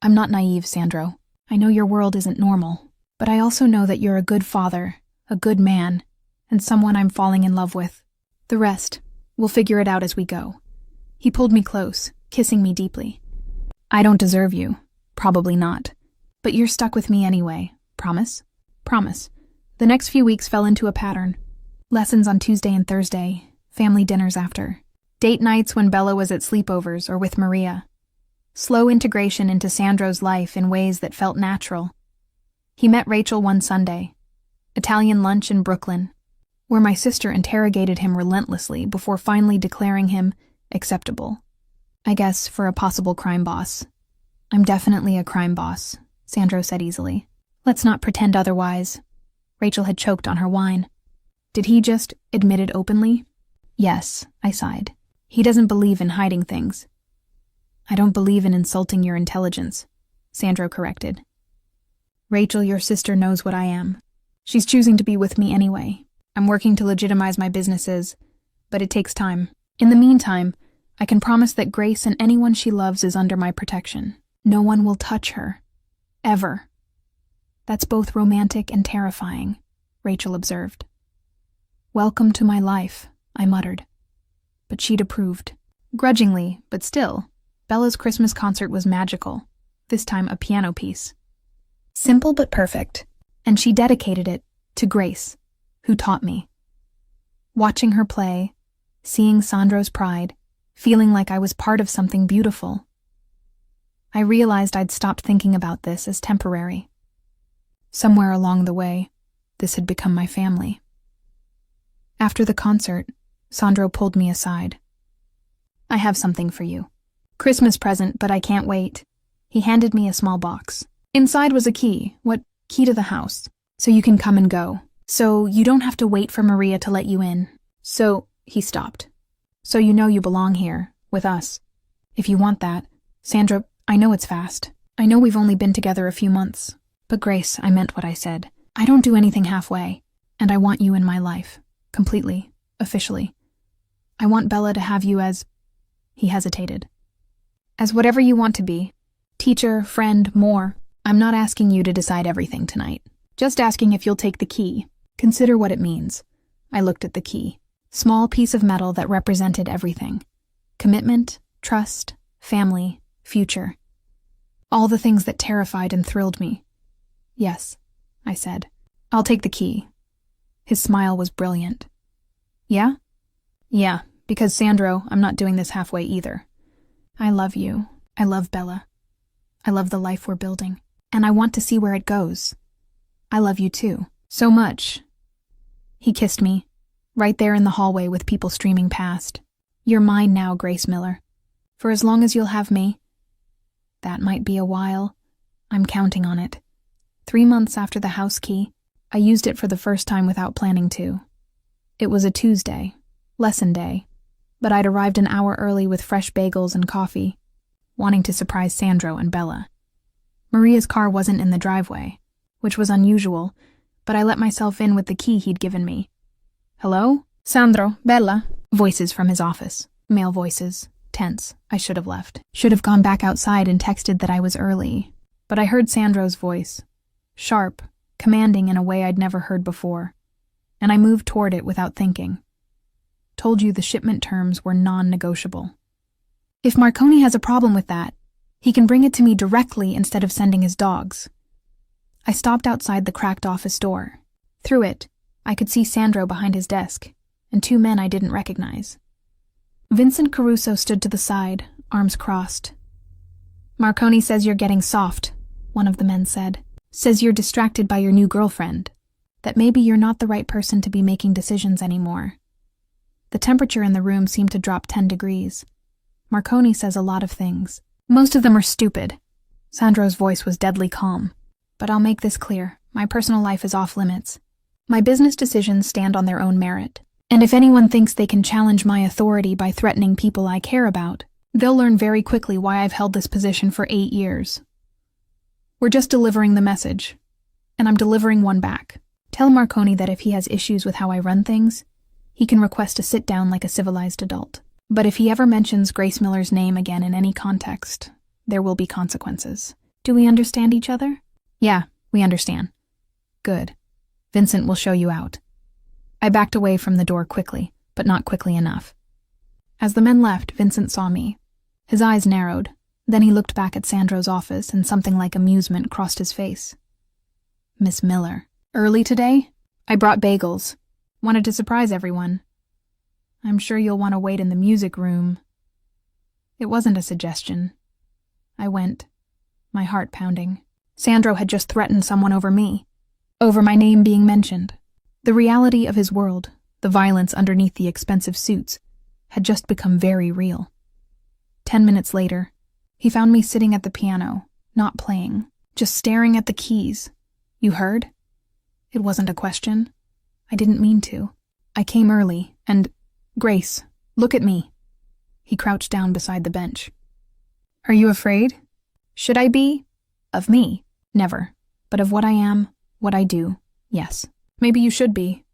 "I'm not naive, Sandro. I know your world isn't normal, but I also know that you're a good father, a good man, and someone I'm falling in love with. The rest, we'll figure it out as we go." He pulled me close, kissing me deeply. "I don't deserve you. Probably not. But you're stuck with me anyway. Promise?" "Promise." The next few weeks fell into a pattern. Lessons on Tuesday and Thursday, family dinners after. Date nights when Bella was at sleepovers or with Maria. Slow integration into Sandro's life in ways that felt natural. He met Rachel one Sunday. Italian lunch in Brooklyn, where my sister interrogated him relentlessly before finally declaring him acceptable. I guess for a possible crime boss. "I'm definitely a crime boss," Sandro said easily. "Let's not pretend otherwise." Rachel had choked on her wine. "Did he just admit it openly?" "Yes," I sighed. "He doesn't believe in hiding things." "I don't believe in insulting your intelligence," Sandro corrected. "Rachel, your sister knows what I am. She's choosing to be with me anyway. I'm working to legitimize my businesses, but it takes time. In the meantime, I can promise that Grace and anyone she loves is under my protection. No one will touch her. Ever." "That's both romantic and terrifying," Rachel observed. "Welcome to my life," I muttered. But she'd approved. Grudgingly, but still, Bella's Christmas concert was magical, this time a piano piece. Simple but perfect, and she dedicated it to Grace, who taught me. Watching her play, seeing Sandro's pride, feeling like I was part of something beautiful. I realized I'd stopped thinking about this as temporary. Somewhere along the way, this had become my family. After the concert, Sandro pulled me aside. "I have something for you. Christmas present, but I can't wait." He handed me a small box. Inside was a key. What key to the house? "So you can come and go. So you don't have to wait for Maria to let you in. So," he stopped. "So you know you belong here, with us. If you want that. Sandro, I know it's fast. I know we've only been together a few months. But Grace, I meant what I said. I don't do anything halfway. And I want you in my life. Completely. Officially. I want Bella to have you as..." He hesitated. "As whatever you want to be. Teacher, friend, more. I'm not asking you to decide everything tonight. Just asking if you'll take the key. Consider what it means." I looked at the key. Small piece of metal that represented everything. Commitment, trust, family, future. All the things that terrified and thrilled me. "Yes," I said. "I'll take the key." His smile was brilliant. "Yeah?" "Yeah, because Sandro, I'm not doing this halfway either. I love you. I love Bella. I love the life we're building. And I want to see where it goes. I love you too. So much." He kissed me, right there in the hallway with people streaming past. "You're mine now, Grace Miller. For as long as you'll have me." That might be a while. I'm counting on it. 3 months after the house key, I used it for the first time without planning to. It was a Tuesday, lesson day, but I'd arrived an hour early with fresh bagels and coffee, wanting to surprise Sandro and Bella. Maria's car wasn't in the driveway, which was unusual, but I let myself in with the key he'd given me. "Hello? Sandro, Bella?" Voices from his office. Male voices. Tense. I should have left. Should have gone back outside and texted that I was early. But I heard Sandro's voice. Sharp, commanding in a way I'd never heard before. and I moved toward it without thinking. Told you the shipment terms were non-negotiable. If Marconi has a problem with that, he can bring it to me directly instead of sending his dogs. I stopped outside the cracked office door. Through it, I could see Sandro behind his desk, and two men I didn't recognize. Vincent Caruso stood to the side, arms crossed. "Marconi says you're getting soft," one of the men said. "Says you're distracted by your new girlfriend. That maybe you're not the right person to be making decisions anymore." The temperature in the room seemed to drop 10 degrees. "Marconi says a lot of things. Most of them are stupid." Sandro's voice was deadly calm. "But I'll make this clear. My personal life is off limits. My business decisions stand on their own merit. And if anyone thinks they can challenge my authority by threatening people I care about, they'll learn very quickly why I've held this position for 8 years. We're just delivering the message, and I'm delivering one back. Tell Marconi that if he has issues with how I run things, he can request a sit-down like a civilized adult. But if he ever mentions Grace Miller's name again in any context, there will be consequences. Do we understand each other?" "Yeah, we understand." "Good. Vincent will show you out." I backed away from the door quickly, but not quickly enough. As the men left, Vincent saw me. His eyes narrowed. Then he looked back at Sandro's office, and something like amusement crossed his face. "Miss Miller. Early today? I brought bagels. Wanted to surprise everyone. I'm sure you'll want to wait in the music room." It wasn't a suggestion. I went, my heart pounding. Sandro had just threatened someone over me, over my name being mentioned. The reality of his world, the violence underneath the expensive suits, had just become very real. 10 minutes later, he found me sitting at the piano, not playing, just staring at the keys. "You heard?" It wasn't a question. I didn't mean to. I came early, and, "Grace, look at me." He crouched down beside the bench. "Are you afraid?" "Should I be?" "Of me? Never. But of what I am, what I do, yes. Maybe you should be."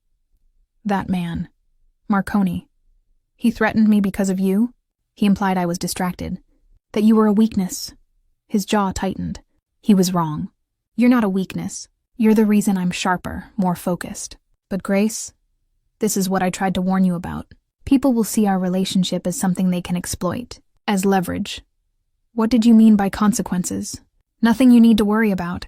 "That man. Marconi. He threatened me because of you?" He implied I was distracted. "That you were a weakness." His jaw tightened. He was wrong. "You're not a weakness. You're the reason I'm sharper, more focused. But Grace, this is what I tried to warn you about. People will see our relationship as something they can exploit, as leverage. What did you mean by consequences? Nothing you need to worry about."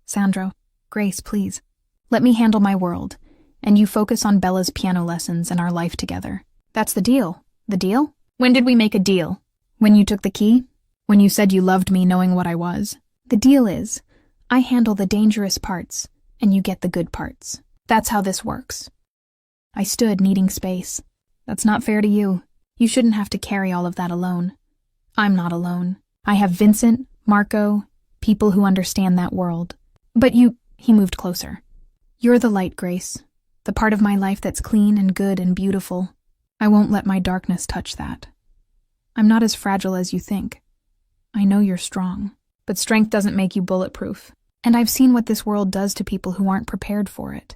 "Sandro, Grace, please. Let me handle my world, and you focus on Bella's piano lessons and our life together. That's the deal." "The deal? When did we make a deal?" "When you took the key? When you said you loved me knowing what I was? The deal is, I handle the dangerous parts, and you get the good parts. That's how this works." I stood, needing space. "That's not fair to you. You shouldn't have to carry all of that alone." "I'm not alone. I have Vincent, Marco, people who understand that world. But you—" He moved closer. "You're the light, Grace. The part of my life that's clean and good and beautiful. I won't let my darkness touch that. I'm not as fragile as you think. I know you're strong. But strength doesn't make you bulletproof. And I've seen what this world does to people who aren't prepared for it."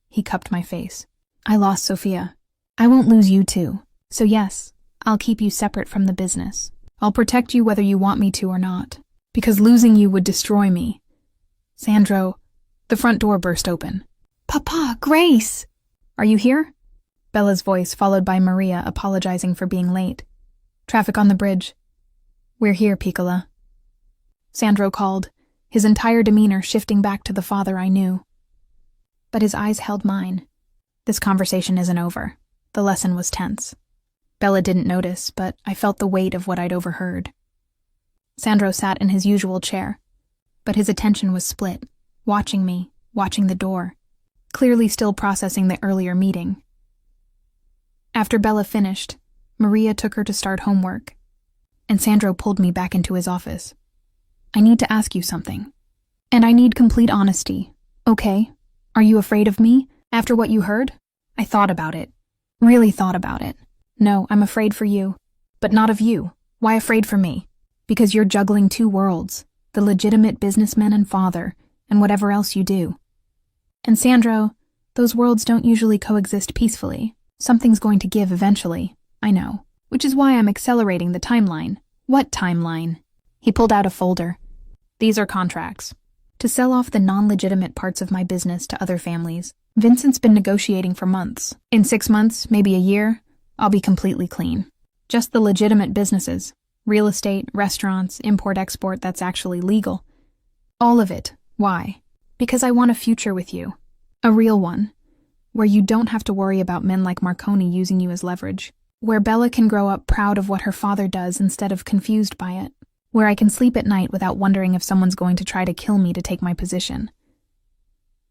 He cupped my face. "I lost Sophia. I won't lose you too. So yes, I'll keep you separate from the business. I'll protect you whether you want me to or not. Because losing you would destroy me." "Sandro," the front door burst open. "Papa, Grace!" "Are you here?" Bella's voice, followed by Maria apologizing for being late. "Traffic on the bridge." "We're here, Piccola." Sandro called, his entire demeanor shifting back to the father I knew. But his eyes held mine. This conversation isn't over. The lesson was tense. Bella didn't notice, but I felt the weight of what I'd overheard. Sandro sat in his usual chair, but his attention was split, watching me, watching the door, clearly still processing the earlier meeting. After Bella finished, Maria took her to start homework, and Sandro pulled me back into his office. "I need to ask you something. And I need complete honesty, okay? Are you afraid of me, after what you heard?" I thought about it. Really thought about it. "No, I'm afraid for you. But not of you. Why afraid for me? Because you're juggling two worlds, the legitimate businessman and father, and whatever else you do. And Sandro, those worlds don't usually coexist peacefully. Something's going to give eventually, I know. Which is why I'm accelerating the timeline." "What timeline?" He pulled out a folder. "These are contracts. To sell off the non-legitimate parts of my business to other families. Vincent's been negotiating for months. In 6 months, maybe a year, I'll be completely clean. Just the legitimate businesses. Real estate, restaurants, import-export that's actually legal. All of it. Why? Because I want a future with you. A real one. Where you don't have to worry about men like Marconi using you as leverage. Where Bella can grow up proud of what her father does instead of confused by it. Where I can sleep at night without wondering if someone's going to try to kill me to take my position.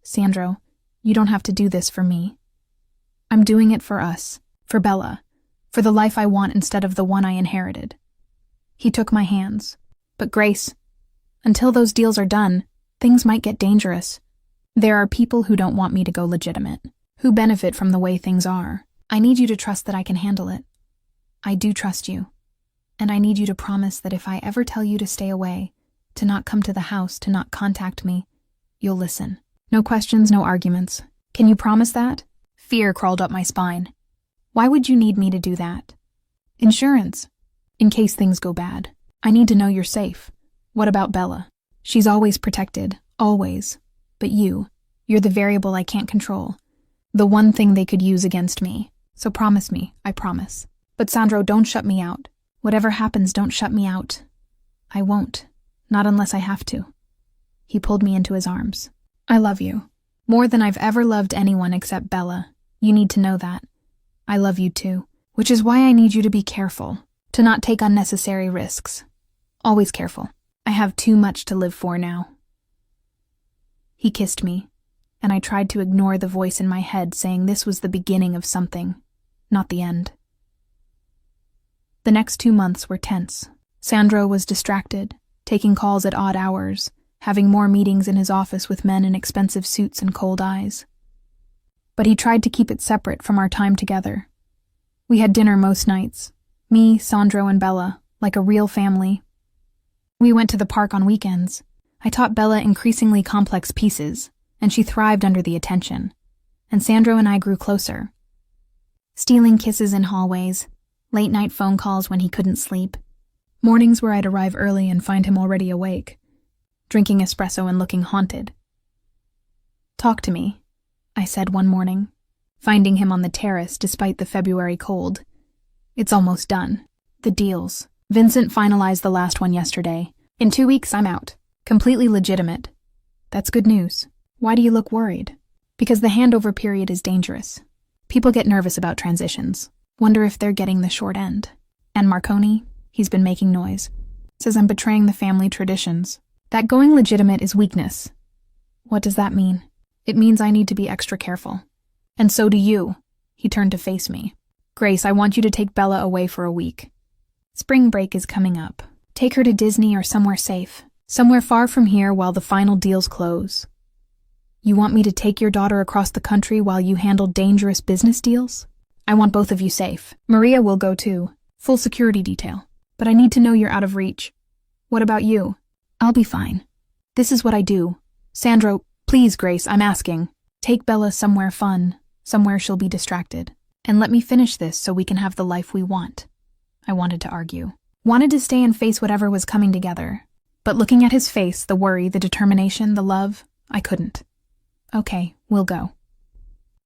Sandro, you don't have to do this for me. I'm doing it for us. For Bella. For the life I want instead of the one I inherited. He took my hands. But Grace, until those deals are done, things might get dangerous. There are people who don't want me to go legitimate, who benefit from the way things are. I need you to trust that I can handle it. I do trust you. And I need you to promise that if I ever tell you to stay away, to not come to the house, to not contact me, you'll listen. No questions, no arguments. Can you promise that? Fear crawled up my spine. Why would you need me to do that? Insurance. In case things go bad. I need to know you're safe. What about Bella? She's always protected. Always. But you're the variable I can't control. The one thing they could use against me. So promise me, I promise. But Sandro, don't shut me out. Whatever happens, don't shut me out. I won't. Not unless I have to. He pulled me into his arms. I love you. More than I've ever loved anyone except Bella. You need to know that. I love you too. Which is why I need you to be careful. To not take unnecessary risks. Always careful. I have too much to live for now. He kissed me, and I tried to ignore the voice in my head saying this was the beginning of something, not the end. The next 2 months were tense. Sandro was distracted, taking calls at odd hours, having more meetings in his office with men in expensive suits and cold eyes. But he tried to keep it separate from our time together. We had dinner most nights. Me, Sandro, and Bella, like a real family. We went to the park on weekends. I taught Bella increasingly complex pieces, and she thrived under the attention. And Sandro and I grew closer. Stealing kisses in hallways, late-night phone calls when he couldn't sleep, mornings where I'd arrive early and find him already awake, drinking espresso and looking haunted. Talk to me, I said one morning, finding him on the terrace despite the February cold. It's almost done. The deals. Vincent finalized the last one yesterday. In 2 weeks, I'm out. Completely legitimate. That's good news. Why do you look worried? Because the handover period is dangerous. People get nervous about transitions. Wonder if they're getting the short end. And Marconi, he's been making noise. Says I'm betraying the family traditions. That going legitimate is weakness. What does that mean? It means I need to be extra careful. And so do you. He turned to face me. Grace, I want you to take Bella away for a week. Spring break is coming up. Take her to Disney or somewhere safe. Somewhere far from here while the final deals close. You want me to take your daughter across the country while you handle dangerous business deals? I want both of you safe. Maria will go too. Full security detail. But I need to know you're out of reach. What about you? I'll be fine. This is what I do. Sandro, please, Grace, I'm asking. Take Bella somewhere fun. Somewhere she'll be distracted. And let me finish this so we can have the life we want. I wanted to argue. Wanted to stay and face whatever was coming together. But looking at his face, the worry, the determination, the love, I couldn't. Okay, we'll go.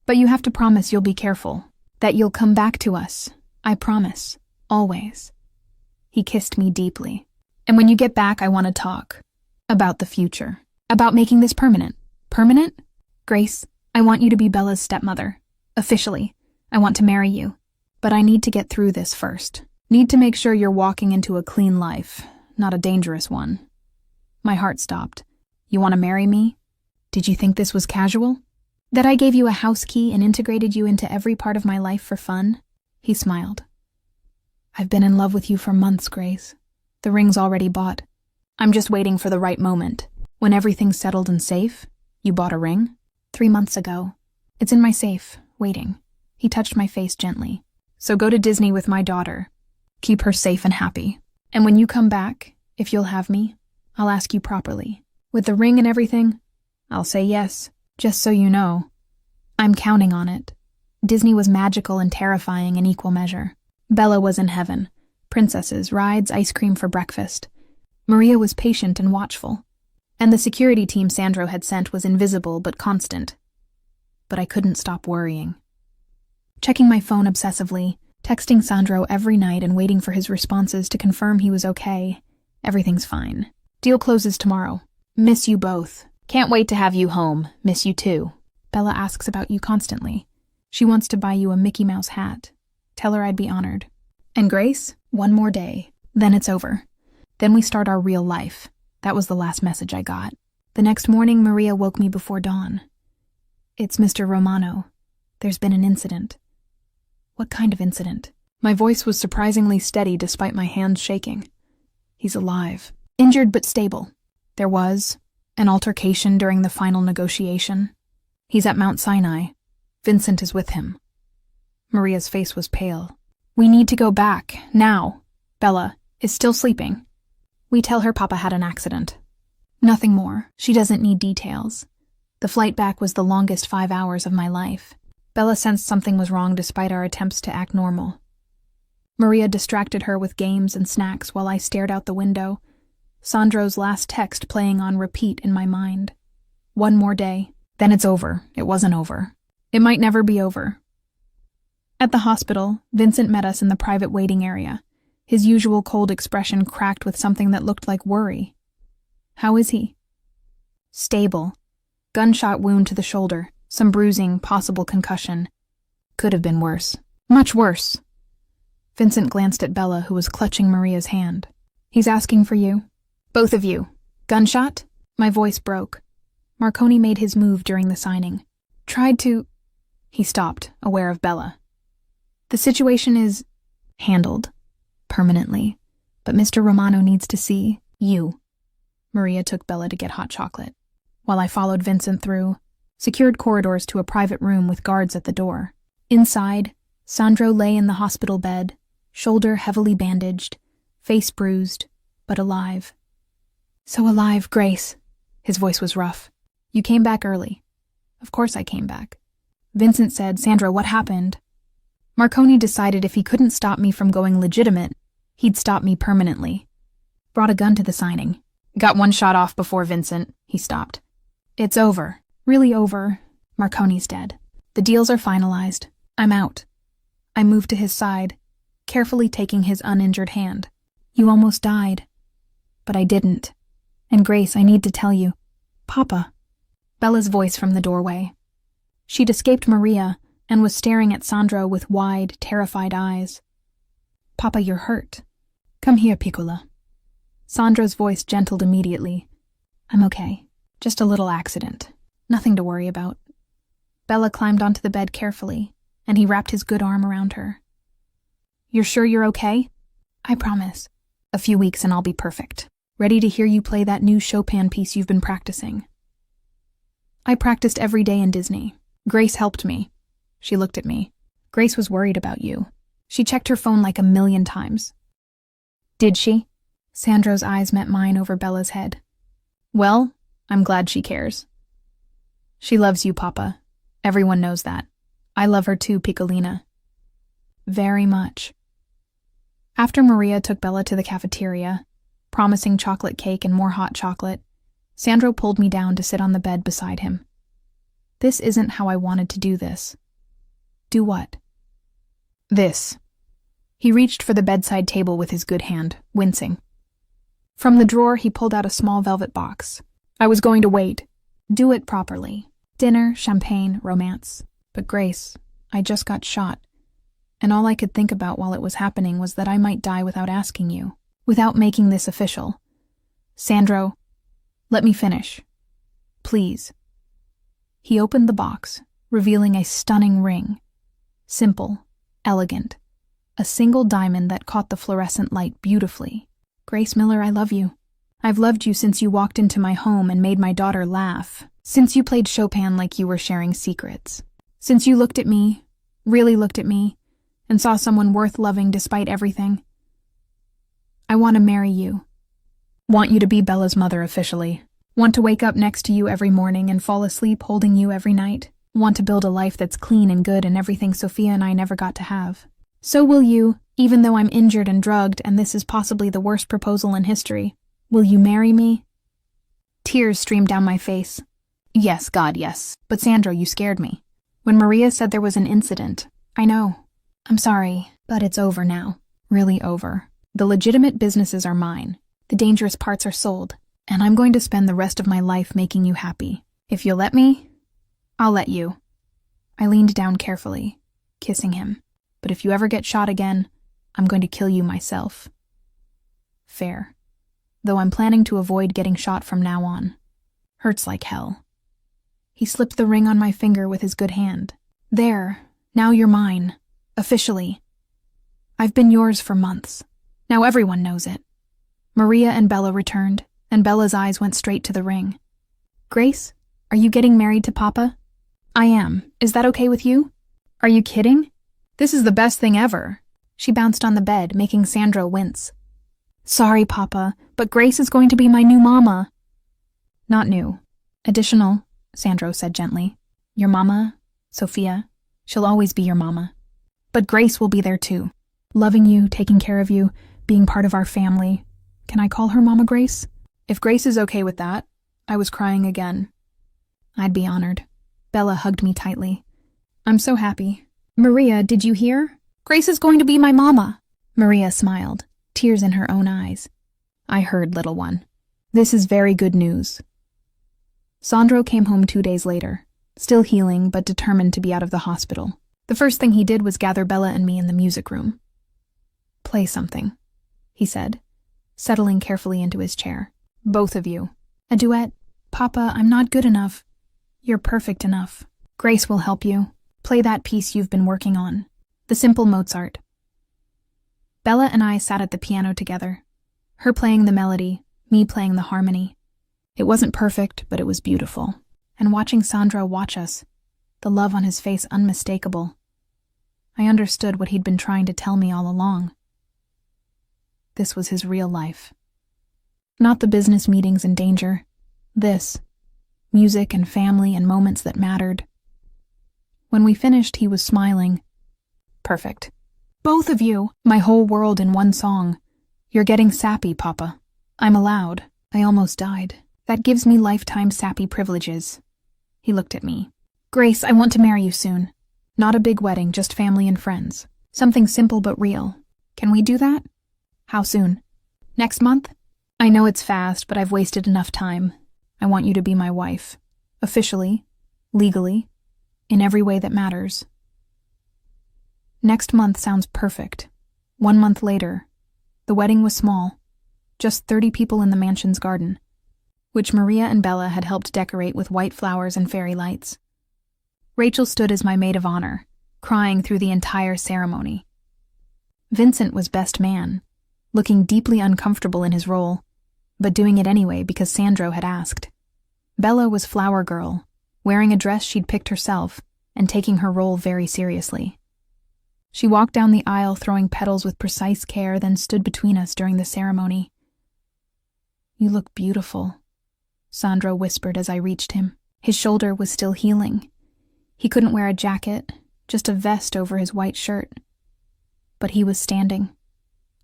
But you have to promise you'll be careful. That you'll come back to us. I promise. Always. He kissed me deeply. And when you get back, I want to talk. About the future. About making this permanent. Permanent? Grace, I want you to be Bella's stepmother. Officially. I want to marry you. But I need to get through this first. Need to make sure you're walking into a clean life, not a dangerous one. My heart stopped. You want to marry me? Did you think this was casual? That I gave you a house key and integrated you into every part of my life for fun? He smiled. I've been in love with you for months, Grace. The ring's already bought. I'm just waiting for the right moment. When everything's settled and safe, you bought a ring? 3 months ago. It's in my safe, waiting. He touched my face gently. So go to Disney with my daughter. Keep her safe and happy. And when you come back, if you'll have me, I'll ask you properly. With the ring and everything, I'll say yes, just so you know. I'm counting on it. Disney was magical and terrifying in equal measure. Bella was in heaven. Princesses, rides, ice cream for breakfast. Maria was patient and watchful. And the security team Sandro had sent was invisible but constant. but I couldn't stop worrying. Checking my phone obsessively, texting Sandro every night and waiting for his responses to confirm he was okay. Everything's fine. Deal closes tomorrow. Miss you both. Can't wait to have you home. Miss you too. Bella asks about you constantly. She wants to buy you a Mickey Mouse hat. Tell her I'd be honored. And Grace, one more day. Then it's over. Then we start our real life. That was the last message I got. The next morning, Maria woke me before dawn. It's Mr. Romano. There's been an incident. What kind of incident? My voice was surprisingly steady despite my hands shaking. He's alive. Injured but stable. There was an altercation during the final negotiation. He's at Mount Sinai. Vincent is with him. Maria's face was pale. We need to go back, now. Bella is still sleeping. We tell her Papa had an accident. Nothing more. She doesn't need details. The flight back was the longest 5 hours of my life. Bella sensed something was wrong despite our attempts to act normal. Maria distracted her with games and snacks while I stared out the window, Sandro's last text playing on repeat in my mind. One more day. Then it's over. It wasn't over. It might never be over. At the hospital, Vincent met us in the private waiting area, his usual cold expression cracked with something that looked like worry. How is he? Stable. Gunshot wound to the shoulder, some bruising, possible concussion. Could have been worse. Much worse. Vincent glanced at Bella, who was clutching Maria's hand. He's asking for you. Both of you. Gunshot? My voice broke. Marconi made his move during the signing. Tried to... He stopped, aware of Bella. The situation is handled. Permanently. But Mr. Romano needs to see you. Maria took Bella to get hot chocolate, while I followed Vincent through secured corridors to a private room with guards at the door. Inside, Sandro lay in the hospital bed, shoulder heavily bandaged, face bruised, but alive. So alive, Grace. His voice was rough. You came back early. Of course I came back. Vincent said, Sandro, what happened? Marconi decided if he couldn't stop me from going legitimate, he'd stop me permanently. Brought a gun to the signing. Got one shot off before Vincent. He stopped. It's over. Really over. Marconi's dead. The deals are finalized. I'm out. I moved to his side, carefully taking his uninjured hand. You almost died. But I didn't. And Grace, I need to tell you. Papa. Bella's voice from the doorway. She'd escaped Maria and was staring at Sandro with wide, terrified eyes. Papa, you're hurt. Come here, Piccola. Sandro's voice gentled immediately. I'm okay. Just a little accident. Nothing to worry about. Bella climbed onto the bed carefully, and he wrapped his good arm around her. You're sure you're okay? I promise. A few weeks and I'll be perfect. Ready to hear you play that new Chopin piece you've been practicing. I practiced every day in Disney. Grace helped me. She looked at me. Grace was worried about you. She checked her phone like 1,000,000 times. Did she? Sandro's eyes met mine over Bella's head. Well, I'm glad she cares. She loves you, Papa. Everyone knows that. I love her too, Piccolina. Very much. After Maria took Bella to the cafeteria, promising chocolate cake and more hot chocolate, Sandro pulled me down to sit on the bed beside him. This isn't how I wanted to do this. Do what? This. He reached for the bedside table with his good hand, wincing. From the drawer, he pulled out a small velvet box. I was going to wait. Do it properly. Dinner, champagne, romance. But Grace, I just got shot. And all I could think about while it was happening was that I might die without asking you, without making this official. Sandro, let me finish. Please. He opened the box, revealing a stunning ring. Simple, elegant. A single diamond that caught the fluorescent light beautifully. Grace Miller, I love you. I've loved you since you walked into my home and made my daughter laugh. Since you played Chopin like you were sharing secrets. Since you looked at me, really looked at me, and saw someone worth loving despite everything. I want to marry you. Want you to be Bella's mother officially. Want to wake up next to you every morning and fall asleep holding you every night. Want to build a life that's clean and good and everything Sophia and I never got to have. So will you, even though I'm injured and drugged and this is possibly the worst proposal in history. Will you marry me? Tears streamed down my face. Yes, God, yes. But Sandro, you scared me. When Maria said there was an incident, I know. I'm sorry, but it's over now. Really over. The legitimate businesses are mine. The dangerous parts are sold. And I'm going to spend the rest of my life making you happy. If you'll let me, I'll let you. I leaned down carefully, kissing him. But if you ever get shot again, I'm going to kill you myself. Fair. Though I'm planning to avoid getting shot from now on. Hurts like hell. He slipped the ring on my finger with his good hand. There, now you're mine. Officially. I've been yours for months. Now everyone knows it. Maria and Bella returned, and Bella's eyes went straight to the ring. Grace, are you getting married to Papa? I am. Is that okay with you? Are you kidding? This is the best thing ever. She bounced on the bed, making Sandro wince. Sorry, Papa, but Grace is going to be my new mama. Not new. Additional, Sandro said gently. Your mama, Sophia, she'll always be your mama. But Grace will be there too. Loving you, taking care of you, being part of our family. Can I call her Mama Grace? If Grace is okay with that. I was crying again. I'd be honored. Bella hugged me tightly. I'm so happy. Maria, did you hear? Grace is going to be my mama. Maria smiled, tears in her own eyes. I heard, little one. This is very good news. Sandro came home 2 days later, still healing but determined to be out of the hospital. The first thing he did was gather Bella and me in the music room. Play something, he said, settling carefully into his chair. Both of you. A duet. Papa, I'm not good enough. You're perfect enough. Grace will help you. Play that piece you've been working on. The simple Mozart. Bella and I sat at the piano together, her playing the melody, me playing the harmony. It wasn't perfect, but it was beautiful. And watching Sandro watch us, the love on his face unmistakable, I understood what he'd been trying to tell me all along. This was his real life. Not the business meetings in danger. This. Music and family and moments that mattered. When we finished, he was smiling. Perfect. Both of you. My whole world in one song. You're getting sappy, Papa. I'm allowed. I almost died. That gives me lifetime sappy privileges. He looked at me. Grace, I want to marry you soon. Not a big wedding, just family and friends. Something simple but real. Can we do that? How soon? Next month? I know it's fast, but I've wasted enough time. I want you to be my wife. Officially, legally, in every way that matters. Next month sounds perfect. 1 month later, the wedding was small, just 30 people in the mansion's garden, which Maria and Bella had helped decorate with white flowers and fairy lights. Rachel stood as my maid of honor, crying through the entire ceremony. Vincent was best man, looking deeply uncomfortable in his role, but doing it anyway because Sandro had asked. Bella was flower girl, wearing a dress she'd picked herself and taking her role very seriously. She walked down the aisle throwing petals with precise care, then stood between us during the ceremony. You look beautiful, Sandro whispered as I reached him. His shoulder was still healing. He couldn't wear a jacket, just a vest over his white shirt. But he was standing.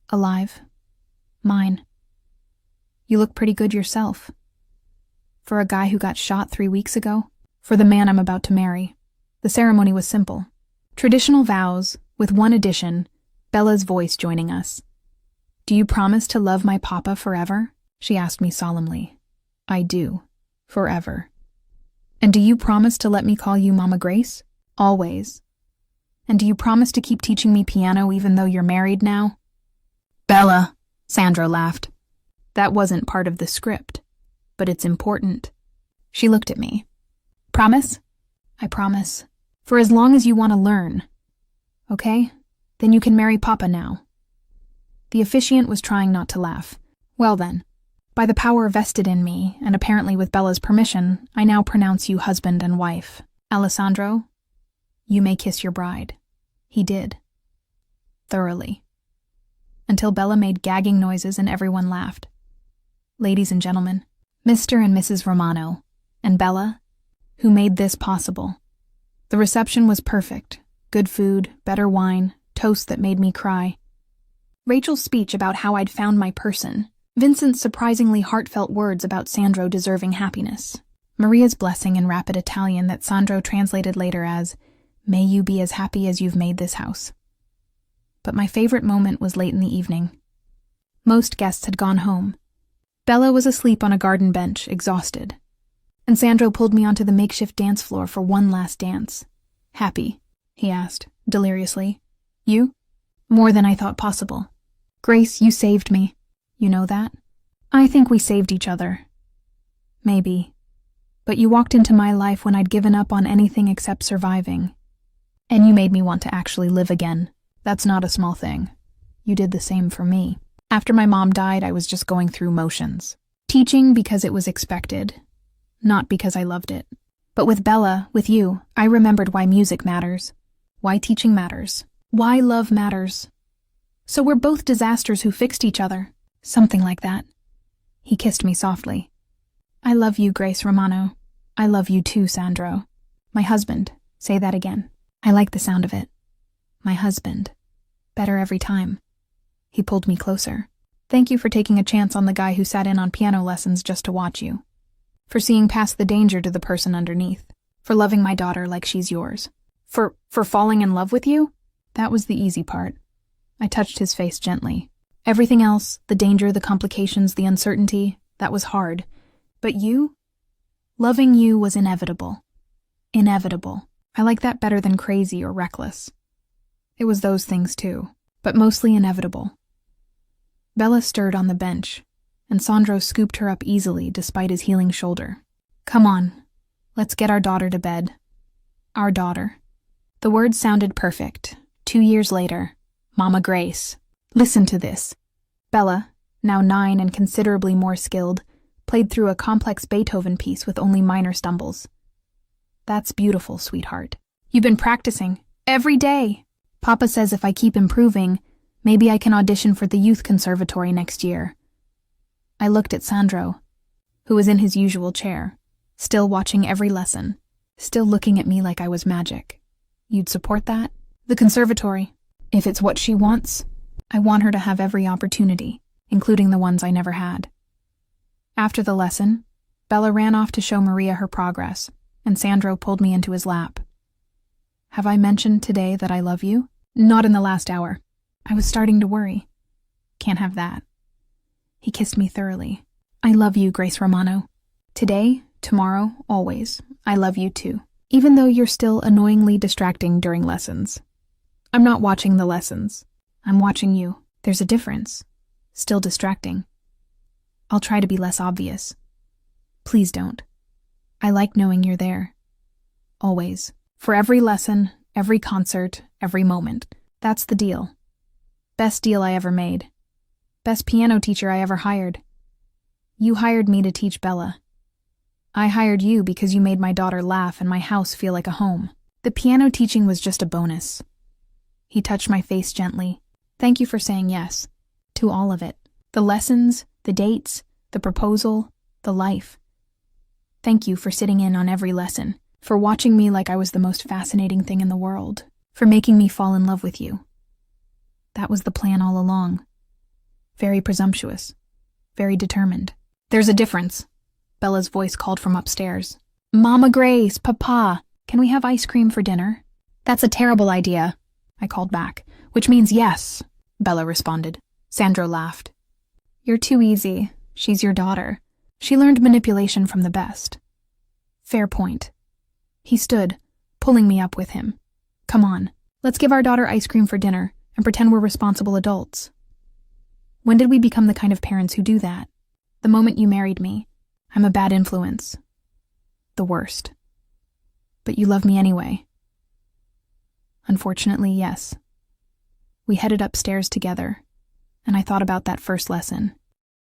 Alive. Mine. You look pretty good yourself. For a guy who got shot 3 weeks ago. For the man I'm about to marry. The ceremony was simple. Traditional vows, with one addition, Bella's voice joining us. Do you promise to love my papa forever? She asked me solemnly. I do. Forever. And do you promise to let me call you Mama Grace? Always. And do you promise to keep teaching me piano even though you're married now? Bella, Sandro laughed. That wasn't part of the script, but it's important. She looked at me. Promise? I promise. For as long as you want to learn. Okay? Then you can marry Papa now. The officiant was trying not to laugh. Well then, by the power vested in me, and apparently with Bella's permission, I now pronounce you husband and wife. Alessandro, you may kiss your bride. He did. Thoroughly. Until Bella made gagging noises and everyone laughed. Ladies and gentlemen, Mr. and Mrs. Romano, and Bella, who made this possible. The reception was perfect. Good food, better wine, toast that made me cry. Rachel's speech about how I'd found my person. Vincent's surprisingly heartfelt words about Sandro deserving happiness. Maria's blessing in rapid Italian that Sandro translated later as, May you be as happy as you've made this house. But my favorite moment was late in the evening. Most guests had gone home. Bella was asleep on a garden bench, exhausted. And Sandro pulled me onto the makeshift dance floor for one last dance. Happy? He asked, deliriously. You? More than I thought possible. Grace, you saved me. You know that? I think we saved each other. Maybe. But you walked into my life when I'd given up on anything except surviving. And you made me want to actually live again. That's not a small thing. You did the same for me. After my mom died, I was just going through motions. Teaching because it was expected, not because I loved it. But with Bella, with you, I remembered why music matters, why teaching matters, why love matters. So we're both disasters who fixed each other. Something like that. He kissed me softly. I love you, Grace Romano. I love you too, Sandro. My husband. Say that again. I like the sound of it. My husband. Better every time. He pulled me closer. Thank you for taking a chance on the guy who sat in on piano lessons just to watch you. For seeing past the danger to the person underneath. For loving my daughter like she's yours. For falling in love with you? That was the easy part. I touched his face gently. Everything else, the danger, the complications, the uncertainty, that was hard. But you? Loving you was inevitable. Inevitable. I like that better than crazy or reckless. It was those things too, but mostly inevitable. Bella stirred on the bench, and Sandro scooped her up easily despite his healing shoulder. Come on, let's get our daughter to bed. Our daughter. The words sounded perfect. 2 years later, Mama Grace. Listen to this. Bella, now 9 and considerably more skilled, played through a complex Beethoven piece with only minor stumbles. That's beautiful, sweetheart. You've been practicing. Every day. Papa says if I keep improving, maybe I can audition for the youth conservatory next year. I looked at Sandro, who was in his usual chair, still watching every lesson, still looking at me like I was magic. You'd support that? The conservatory. If it's what she wants, I want her to have every opportunity, including the ones I never had. After the lesson, Bella ran off to show Maria her progress, and Sandro pulled me into his lap. Have I mentioned today that I love you? Not in the last hour. I was starting to worry. Can't have that. He kissed me thoroughly. I love you, Grace Romano. Today, tomorrow, always. I love you too. Even though you're still annoyingly distracting during lessons. I'm not watching the lessons. I'm watching you. There's a difference. Still distracting. I'll try to be less obvious. Please don't. I like knowing you're there. Always. For every lesson, every concert, every moment. That's the deal. Best deal I ever made. Best piano teacher I ever hired. You hired me to teach Bella. I hired you because you made my daughter laugh and my house feel like a home. The piano teaching was just a bonus. He touched my face gently. Thank you for saying yes. To all of it. The lessons, the dates, the proposal, the life. Thank you for sitting in on every lesson. For watching me like I was the most fascinating thing in the world. For making me fall in love with you. That was the plan all along. Very presumptuous. Very determined. There's a difference. Bella's voice called from upstairs. Mama Grace, Papa, can we have ice cream for dinner? That's a terrible idea, I called back. Which means yes, Bella responded. Sandro laughed. You're too easy. She's your daughter. She learned manipulation from the best. Fair point. He stood, pulling me up with him. Come on, let's give our daughter ice cream for dinner and pretend we're responsible adults. When did we become the kind of parents who do that? The moment you married me. I'm a bad influence. The worst. But you love me anyway. Unfortunately, yes. We headed upstairs together, and I thought about that first lesson.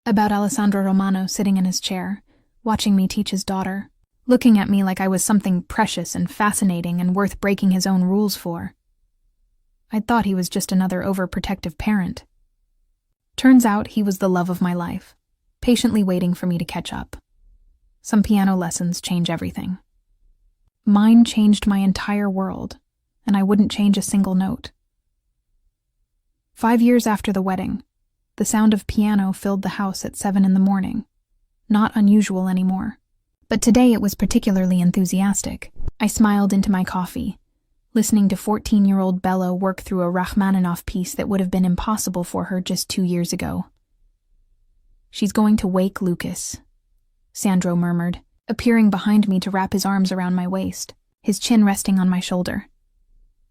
About Alessandro Romano sitting in his chair, watching me teach his daughter, looking at me like I was something precious and fascinating and worth breaking his own rules for. I'd thought he was just another overprotective parent. Turns out he was the love of my life, patiently waiting for me to catch up. Some piano lessons change everything. Mine changed my entire world, and I wouldn't change a single note. 5 years after the wedding, the sound of piano filled the house at 7 a.m. Not unusual anymore. But today it was particularly enthusiastic. I smiled into my coffee, listening to 14-year-old Bella work through a Rachmaninoff piece that would have been impossible for her just 2 years ago. "She's going to wake Lucas," Sandro murmured, appearing behind me to wrap his arms around my waist, his chin resting on my shoulder.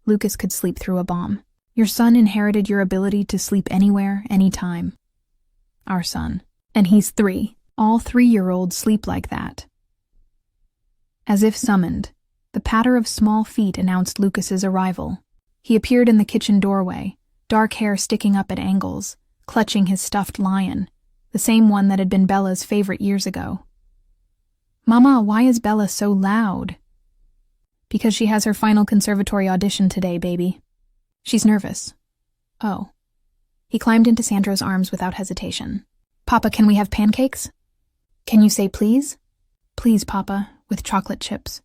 "Lucas could sleep through a bomb. Your son inherited your ability to sleep anywhere, anytime." "Our son. And he's 3. All 3-year-olds sleep like that." As if summoned, the patter of small feet announced Lucas's arrival. He appeared in the kitchen doorway, dark hair sticking up at angles, clutching his stuffed lion, the same one that had been Bella's favorite years ago. "Mama, why is Bella so loud?" "Because she has her final conservatory audition today, baby. She's nervous." "Oh." He climbed into Sandro's arms without hesitation. "Papa, can we have pancakes?" "Can you say please?" "Please, Papa, with chocolate chips."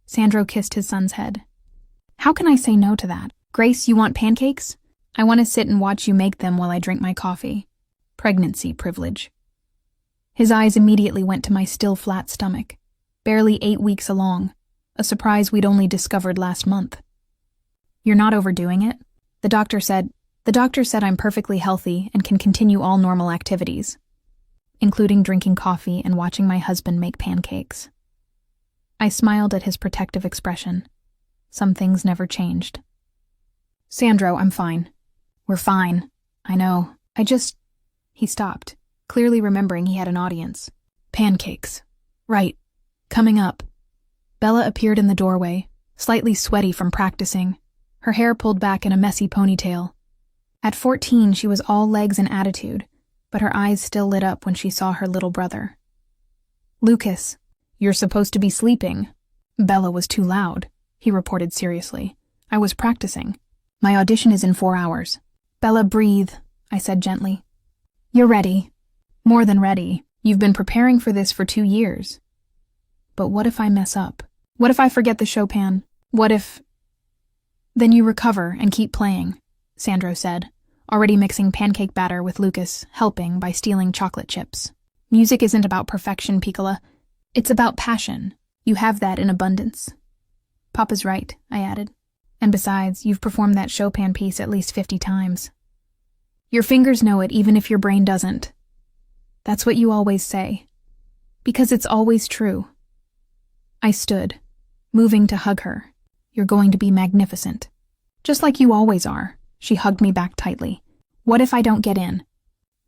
Sandro kissed his son's head. "How can I say no to that? Grace, you want pancakes? I want to sit and watch you make them while I drink my coffee." Pregnancy privilege. His eyes immediately went to my still flat stomach, barely 8 weeks along, a surprise we'd only discovered last month. "You're not overdoing it?" The doctor said I'm perfectly healthy and can continue all normal activities, including drinking coffee and watching my husband make pancakes. I smiled at his protective expression. Some things never changed. "Sandro, I'm fine." "We're fine. I know. He stopped, clearly remembering he had an audience. "Pancakes. Right. Coming up." Bella appeared in the doorway, slightly sweaty from practicing, her hair pulled back in a messy ponytail. At 14, she was all legs and attitude, but her eyes still lit up when she saw her little brother. "Lucas, you're supposed to be sleeping." "Bella was too loud," he reported seriously. "I was practicing. My audition is in 4 hours." "Bella, breathe," I said gently. "You're ready. More than ready. You've been preparing for this for 2 years. But what if I mess up? What if I forget the Chopin? What if—" "Then you recover and keep playing," Sandro said, already mixing pancake batter with Lucas, helping by stealing chocolate chips. "Music isn't about perfection, Piccola. It's about passion. You have that in abundance." "Papa's right," I added. "And besides, you've performed that Chopin piece at least 50 times. Your fingers know it even if your brain doesn't. That's what you always say. Because it's always true." I stood, moving to hug her. "You're going to be magnificent. Just like you always are." She hugged me back tightly. "What if I don't get in?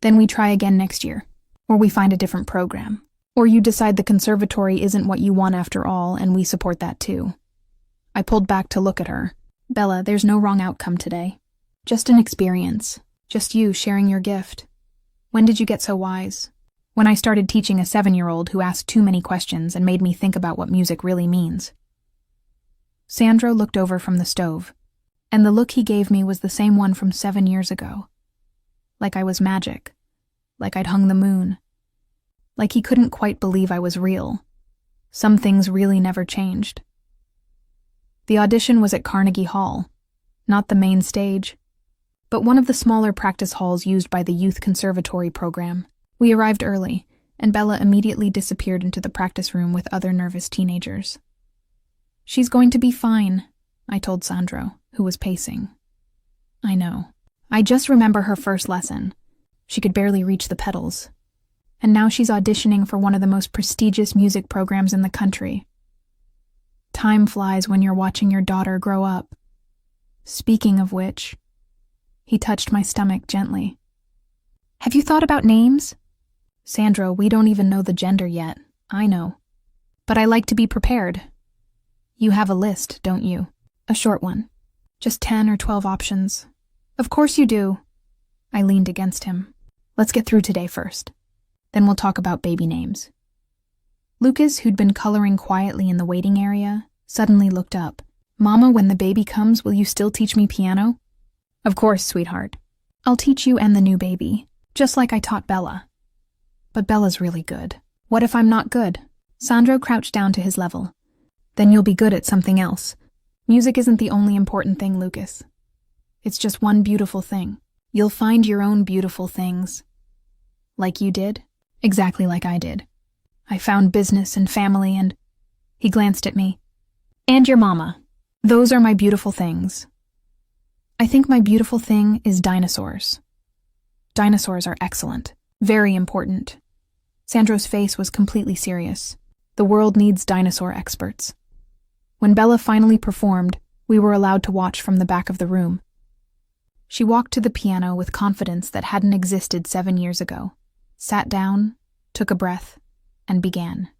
Then we try again next year. Or we find a different program. Or you decide the conservatory isn't what you want after all, and we support that too." I pulled back to look at her. "Bella, there's no wrong outcome today. Just an experience. Just you sharing your gift. When did you get so wise?" "When I started teaching a 7-year-old who asked too many questions and made me think about what music really means." Sandro looked over from the stove, and the look he gave me was the same one from 7 years ago. Like I was magic. Like I'd hung the moon. Like he couldn't quite believe I was real. Some things really never changed. The audition was at Carnegie Hall, not the main stage, but one of the smaller practice halls used by the youth conservatory program. We arrived early, and Bella immediately disappeared into the practice room with other nervous teenagers. "She's going to be fine," I told Sandro, who was pacing. "I know. I just remember her first lesson. She could barely reach the pedals. And now she's auditioning for one of the most prestigious music programs in the country. Time flies when you're watching your daughter grow up. Speaking of which..." He touched my stomach gently. "Have you thought about names?" "Sandro, we don't even know the gender yet. I know. But I like to be prepared. You have a list, don't you? A short one. Just 10 or 12 options." "Of course you do." I leaned against him. "Let's get through today first. Then we'll talk about baby names." Lucas, who'd been coloring quietly in the waiting area, suddenly looked up. "Mama, when the baby comes, will you still teach me piano?" "Of course, sweetheart. I'll teach you and the new baby, just like I taught Bella." "But Bella's really good." "What if I'm not good?" Sandro crouched down to his level. "Then you'll be good at something else. Music isn't the only important thing, Lucas. It's just one beautiful thing. You'll find your own beautiful things." "Like you did?" "Exactly like I did. I found business and family and..." He glanced at me. "And your mama. Those are my beautiful things. I think my beautiful thing is dinosaurs. Dinosaurs are excellent. Very important. Sandro's face was completely serious. The world needs dinosaur experts. When Bella finally performed, we were allowed to watch from the back of the room. She walked to the piano with confidence that hadn't existed 7 years ago, sat down, took a breath, and began.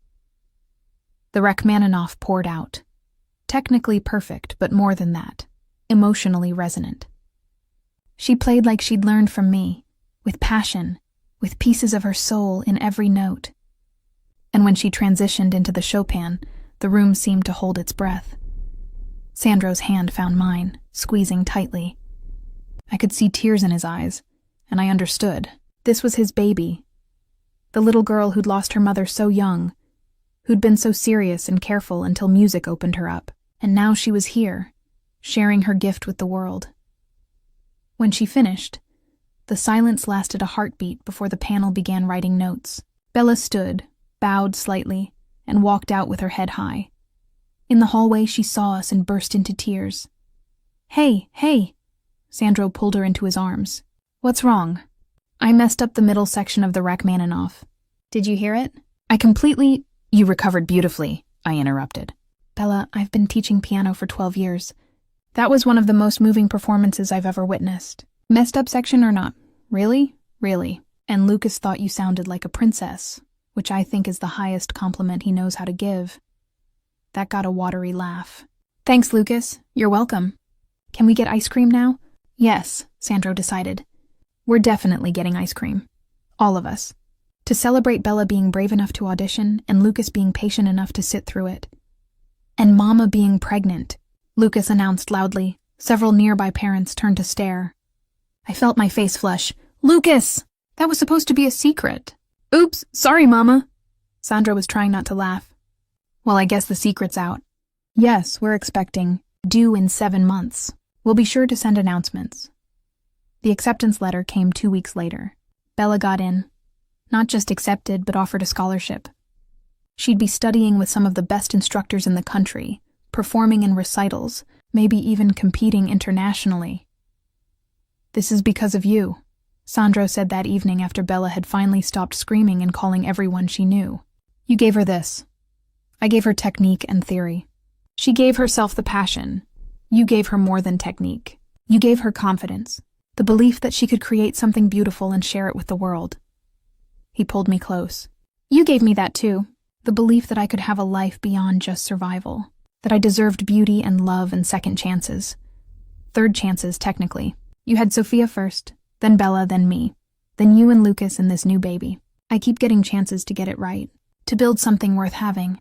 The Rachmaninoff poured out. Technically perfect, but more than that, emotionally resonant. She played like she'd learned from me, with passion, with pieces of her soul in every note. And when she transitioned into the Chopin, the room seemed to hold its breath. Sandro's hand found mine, squeezing tightly. I could see tears in his eyes, and I understood. This was his baby. The little girl who'd lost her mother so young, who'd been so serious and careful until music opened her up. And now she was here, sharing her gift with the world. When she finished, the silence lasted a heartbeat before the panel began writing notes. Bella stood, bowed slightly, and walked out with her head high. In the hallway, she saw us and burst into tears. Hey! Sandro pulled her into his arms. What's wrong? I messed up the middle section of the Rachmaninoff. Did you hear it? You recovered beautifully, I interrupted. Bella, I've been teaching piano for 12 years. That was one of the most moving performances I've ever witnessed. Messed up section or not? Really? Really. And Lucas thought you sounded like a princess, which I think is the highest compliment he knows how to give. That got a watery laugh. Thanks, Lucas. You're welcome. Can we get ice cream now? Yes, Sandro decided. We're definitely getting ice cream. All of us. To celebrate Bella being brave enough to audition and Lucas being patient enough to sit through it. And Mama being pregnant, Lucas announced loudly. Several nearby parents turned to stare. I felt my face flush. Lucas! That was supposed to be a secret. Oops, sorry, Mama. Sandro was trying not to laugh. Well, I guess the secret's out. Yes, we're expecting. Due in 7 months. We'll be sure to send announcements. The acceptance letter came 2 weeks later. Bella got in. Not just accepted, but offered a scholarship. She'd be studying with some of the best instructors in the country, performing in recitals, maybe even competing internationally. This is because of you, Sandro said that evening after Bella had finally stopped screaming and calling everyone she knew. You gave her this. I gave her technique and theory. She gave herself the passion. You gave her more than technique. You gave her confidence, the belief that she could create something beautiful and share it with the world. He pulled me close. You gave me that too, the belief that I could have a life beyond just survival, that I deserved beauty and love and second chances. Third chances, technically. You had Sophia first, then Bella, then me, then you and Lucas and this new baby. I keep getting chances to get it right, to build something worth having.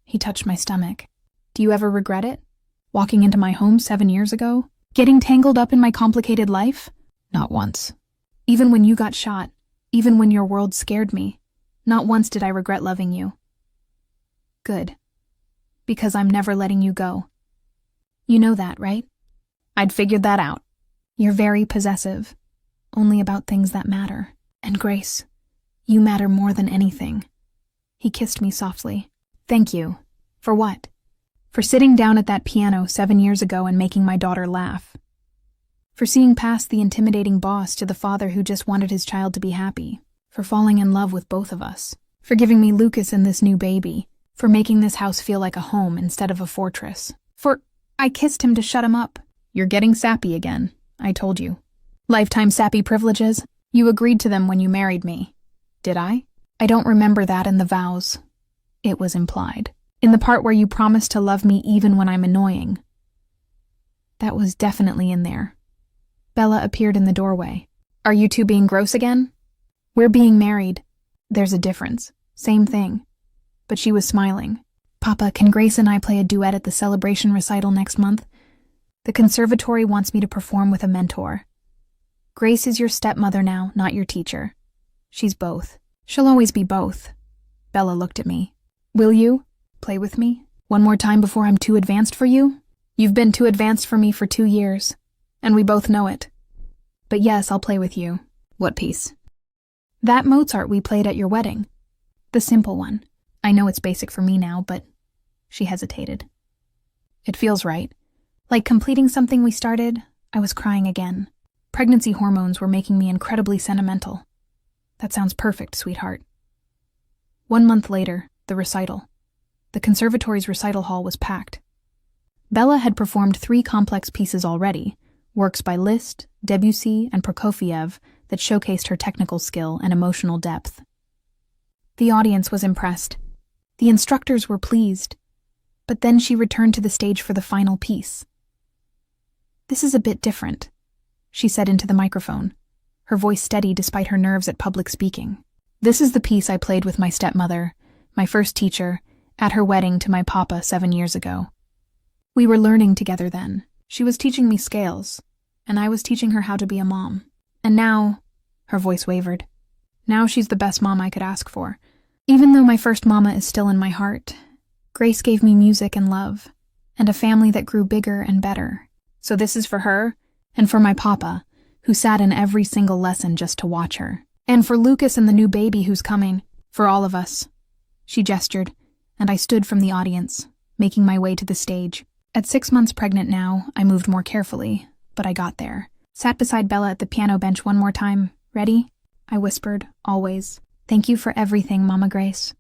He touched my stomach. Do you ever regret it? Walking into my home 7 years ago? Getting tangled up in my complicated life? Not once. Even when you got shot, even when your world scared me, not once did I regret loving you. Good. Because I'm never letting you go. You know that, right? I'd figured that out. You're very possessive, only about things that matter. And Grace, you matter more than anything. He kissed me softly. Thank you. For what? For sitting down at that piano 7 years ago and making my daughter laugh. For seeing past the intimidating boss to the father who just wanted his child to be happy. For falling in love with both of us. For giving me Lucas and this new baby. For making this house feel like a home instead of a fortress. I kissed him to shut him up. You're getting sappy again, I told you. Lifetime sappy privileges? You agreed to them when you married me. Did I? I don't remember that in the vows. It was implied. In the part where you promised to love me even when I'm annoying. That was definitely in there. Bella appeared in the doorway. Are you two being gross again? We're being married. There's a difference. Same thing. But she was smiling. Papa, can Grace and I play a duet at the celebration recital next month? The conservatory wants me to perform with a mentor. Grace is your stepmother now, not your teacher. She's both. She'll always be both. Bella looked at me. Will you? Play with me? One more time before I'm too advanced for you? You've been too advanced for me for 2 years, and we both know it. But yes, I'll play with you. What piece? That Mozart we played at your wedding. The simple one. I know it's basic for me now, but... She hesitated. It feels right. Like completing something we started, I was crying again. Pregnancy hormones were making me incredibly sentimental. That sounds perfect, sweetheart. 1 month later, the recital. The conservatory's recital hall was packed. Bella had performed 3 complex pieces already, works by Liszt, Debussy, and Prokofiev that showcased her technical skill and emotional depth. The audience was impressed. The instructors were pleased. But then she returned to the stage for the final piece. "This is a bit different," she said into the microphone, her voice steady despite her nerves at public speaking. "This is the piece I played with my stepmother, my first teacher, at her wedding to my papa 7 years ago. We were learning together then. She was teaching me scales, and I was teaching her how to be a mom. And now," her voice wavered, "now she's the best mom I could ask for. Even though my first mama is still in my heart, Grace gave me music and love, and a family that grew bigger and better. So this is for her, and for my papa, who sat in every single lesson just to watch her. And for Lucas and the new baby who's coming. For all of us." She gestured, and I stood from the audience, making my way to the stage. At 6 months pregnant now, I moved more carefully, but I got there. Sat beside Bella at the piano bench one more time. "Ready?" I whispered, always. "Thank you for everything, Mama Grace.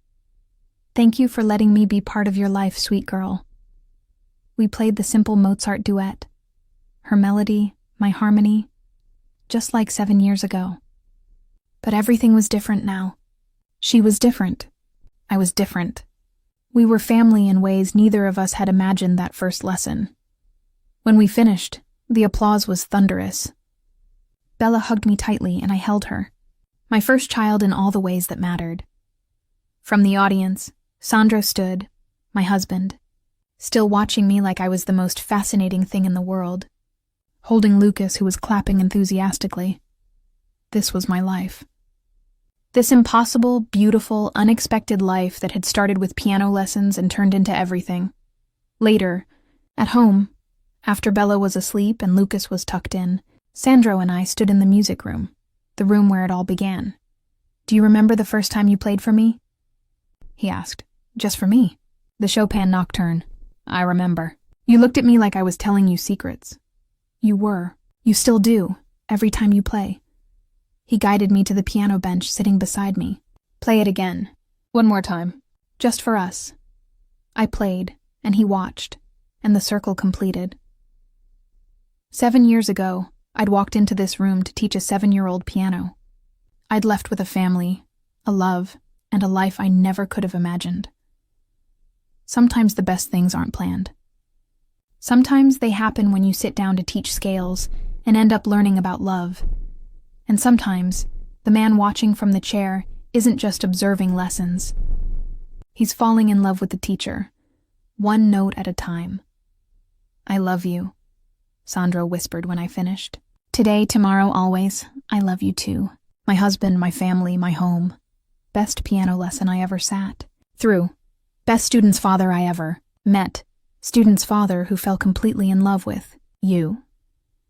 Thank you for letting me be part of your life, sweet girl." We played the simple Mozart duet. Her melody, my harmony, just like 7 years ago. But everything was different now. She was different. I was different. We were family in ways neither of us had imagined that first lesson. When we finished, the applause was thunderous. Bella hugged me tightly and I held her. My first child in all the ways that mattered. From the audience, Sandro stood, my husband, still watching me like I was the most fascinating thing in the world, holding Lucas, who was clapping enthusiastically. This was my life. This impossible, beautiful, unexpected life that had started with piano lessons and turned into everything. Later, at home, after Bella was asleep and Lucas was tucked in, Sandro and I stood in the music room, the room where it all began. "Do you remember the first time you played for me?" he asked. "Just for me?" "The Chopin Nocturne. I remember. You looked at me like I was telling you secrets. You were. You still do, every time you play." He guided me to the piano bench sitting beside me. "Play it again. One more time. Just for us." I played, and he watched, and the circle completed. 7 years ago, I'd walked into this room to teach a 7-year-old piano. I'd left with a family, a love, and a life I never could have imagined. Sometimes the best things aren't planned. Sometimes they happen when you sit down to teach scales and end up learning about love. And sometimes, the man watching from the chair isn't just observing lessons. He's falling in love with the teacher, one note at a time. "I love you," Sandro whispered when I finished. "Today, tomorrow, always, I love you too. My husband, my family, my home. Best piano lesson I ever sat through. Best student's father I ever met. Student's father who fell completely in love with you."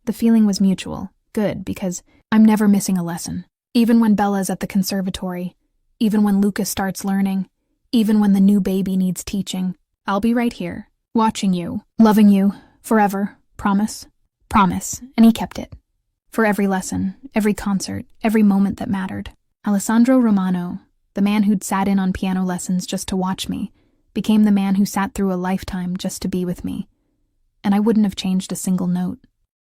The feeling was mutual, good, because I'm never missing a lesson. Even when Bella's at the conservatory, even when Lucas starts learning, even when the new baby needs teaching, I'll be right here, watching you, loving you, forever, promise. Promise, and he kept it. For every lesson, every concert, every moment that mattered. Alessandro Romano, the man who'd sat in on piano lessons just to watch me, became the man who sat through a lifetime just to be with me. And I wouldn't have changed a single note.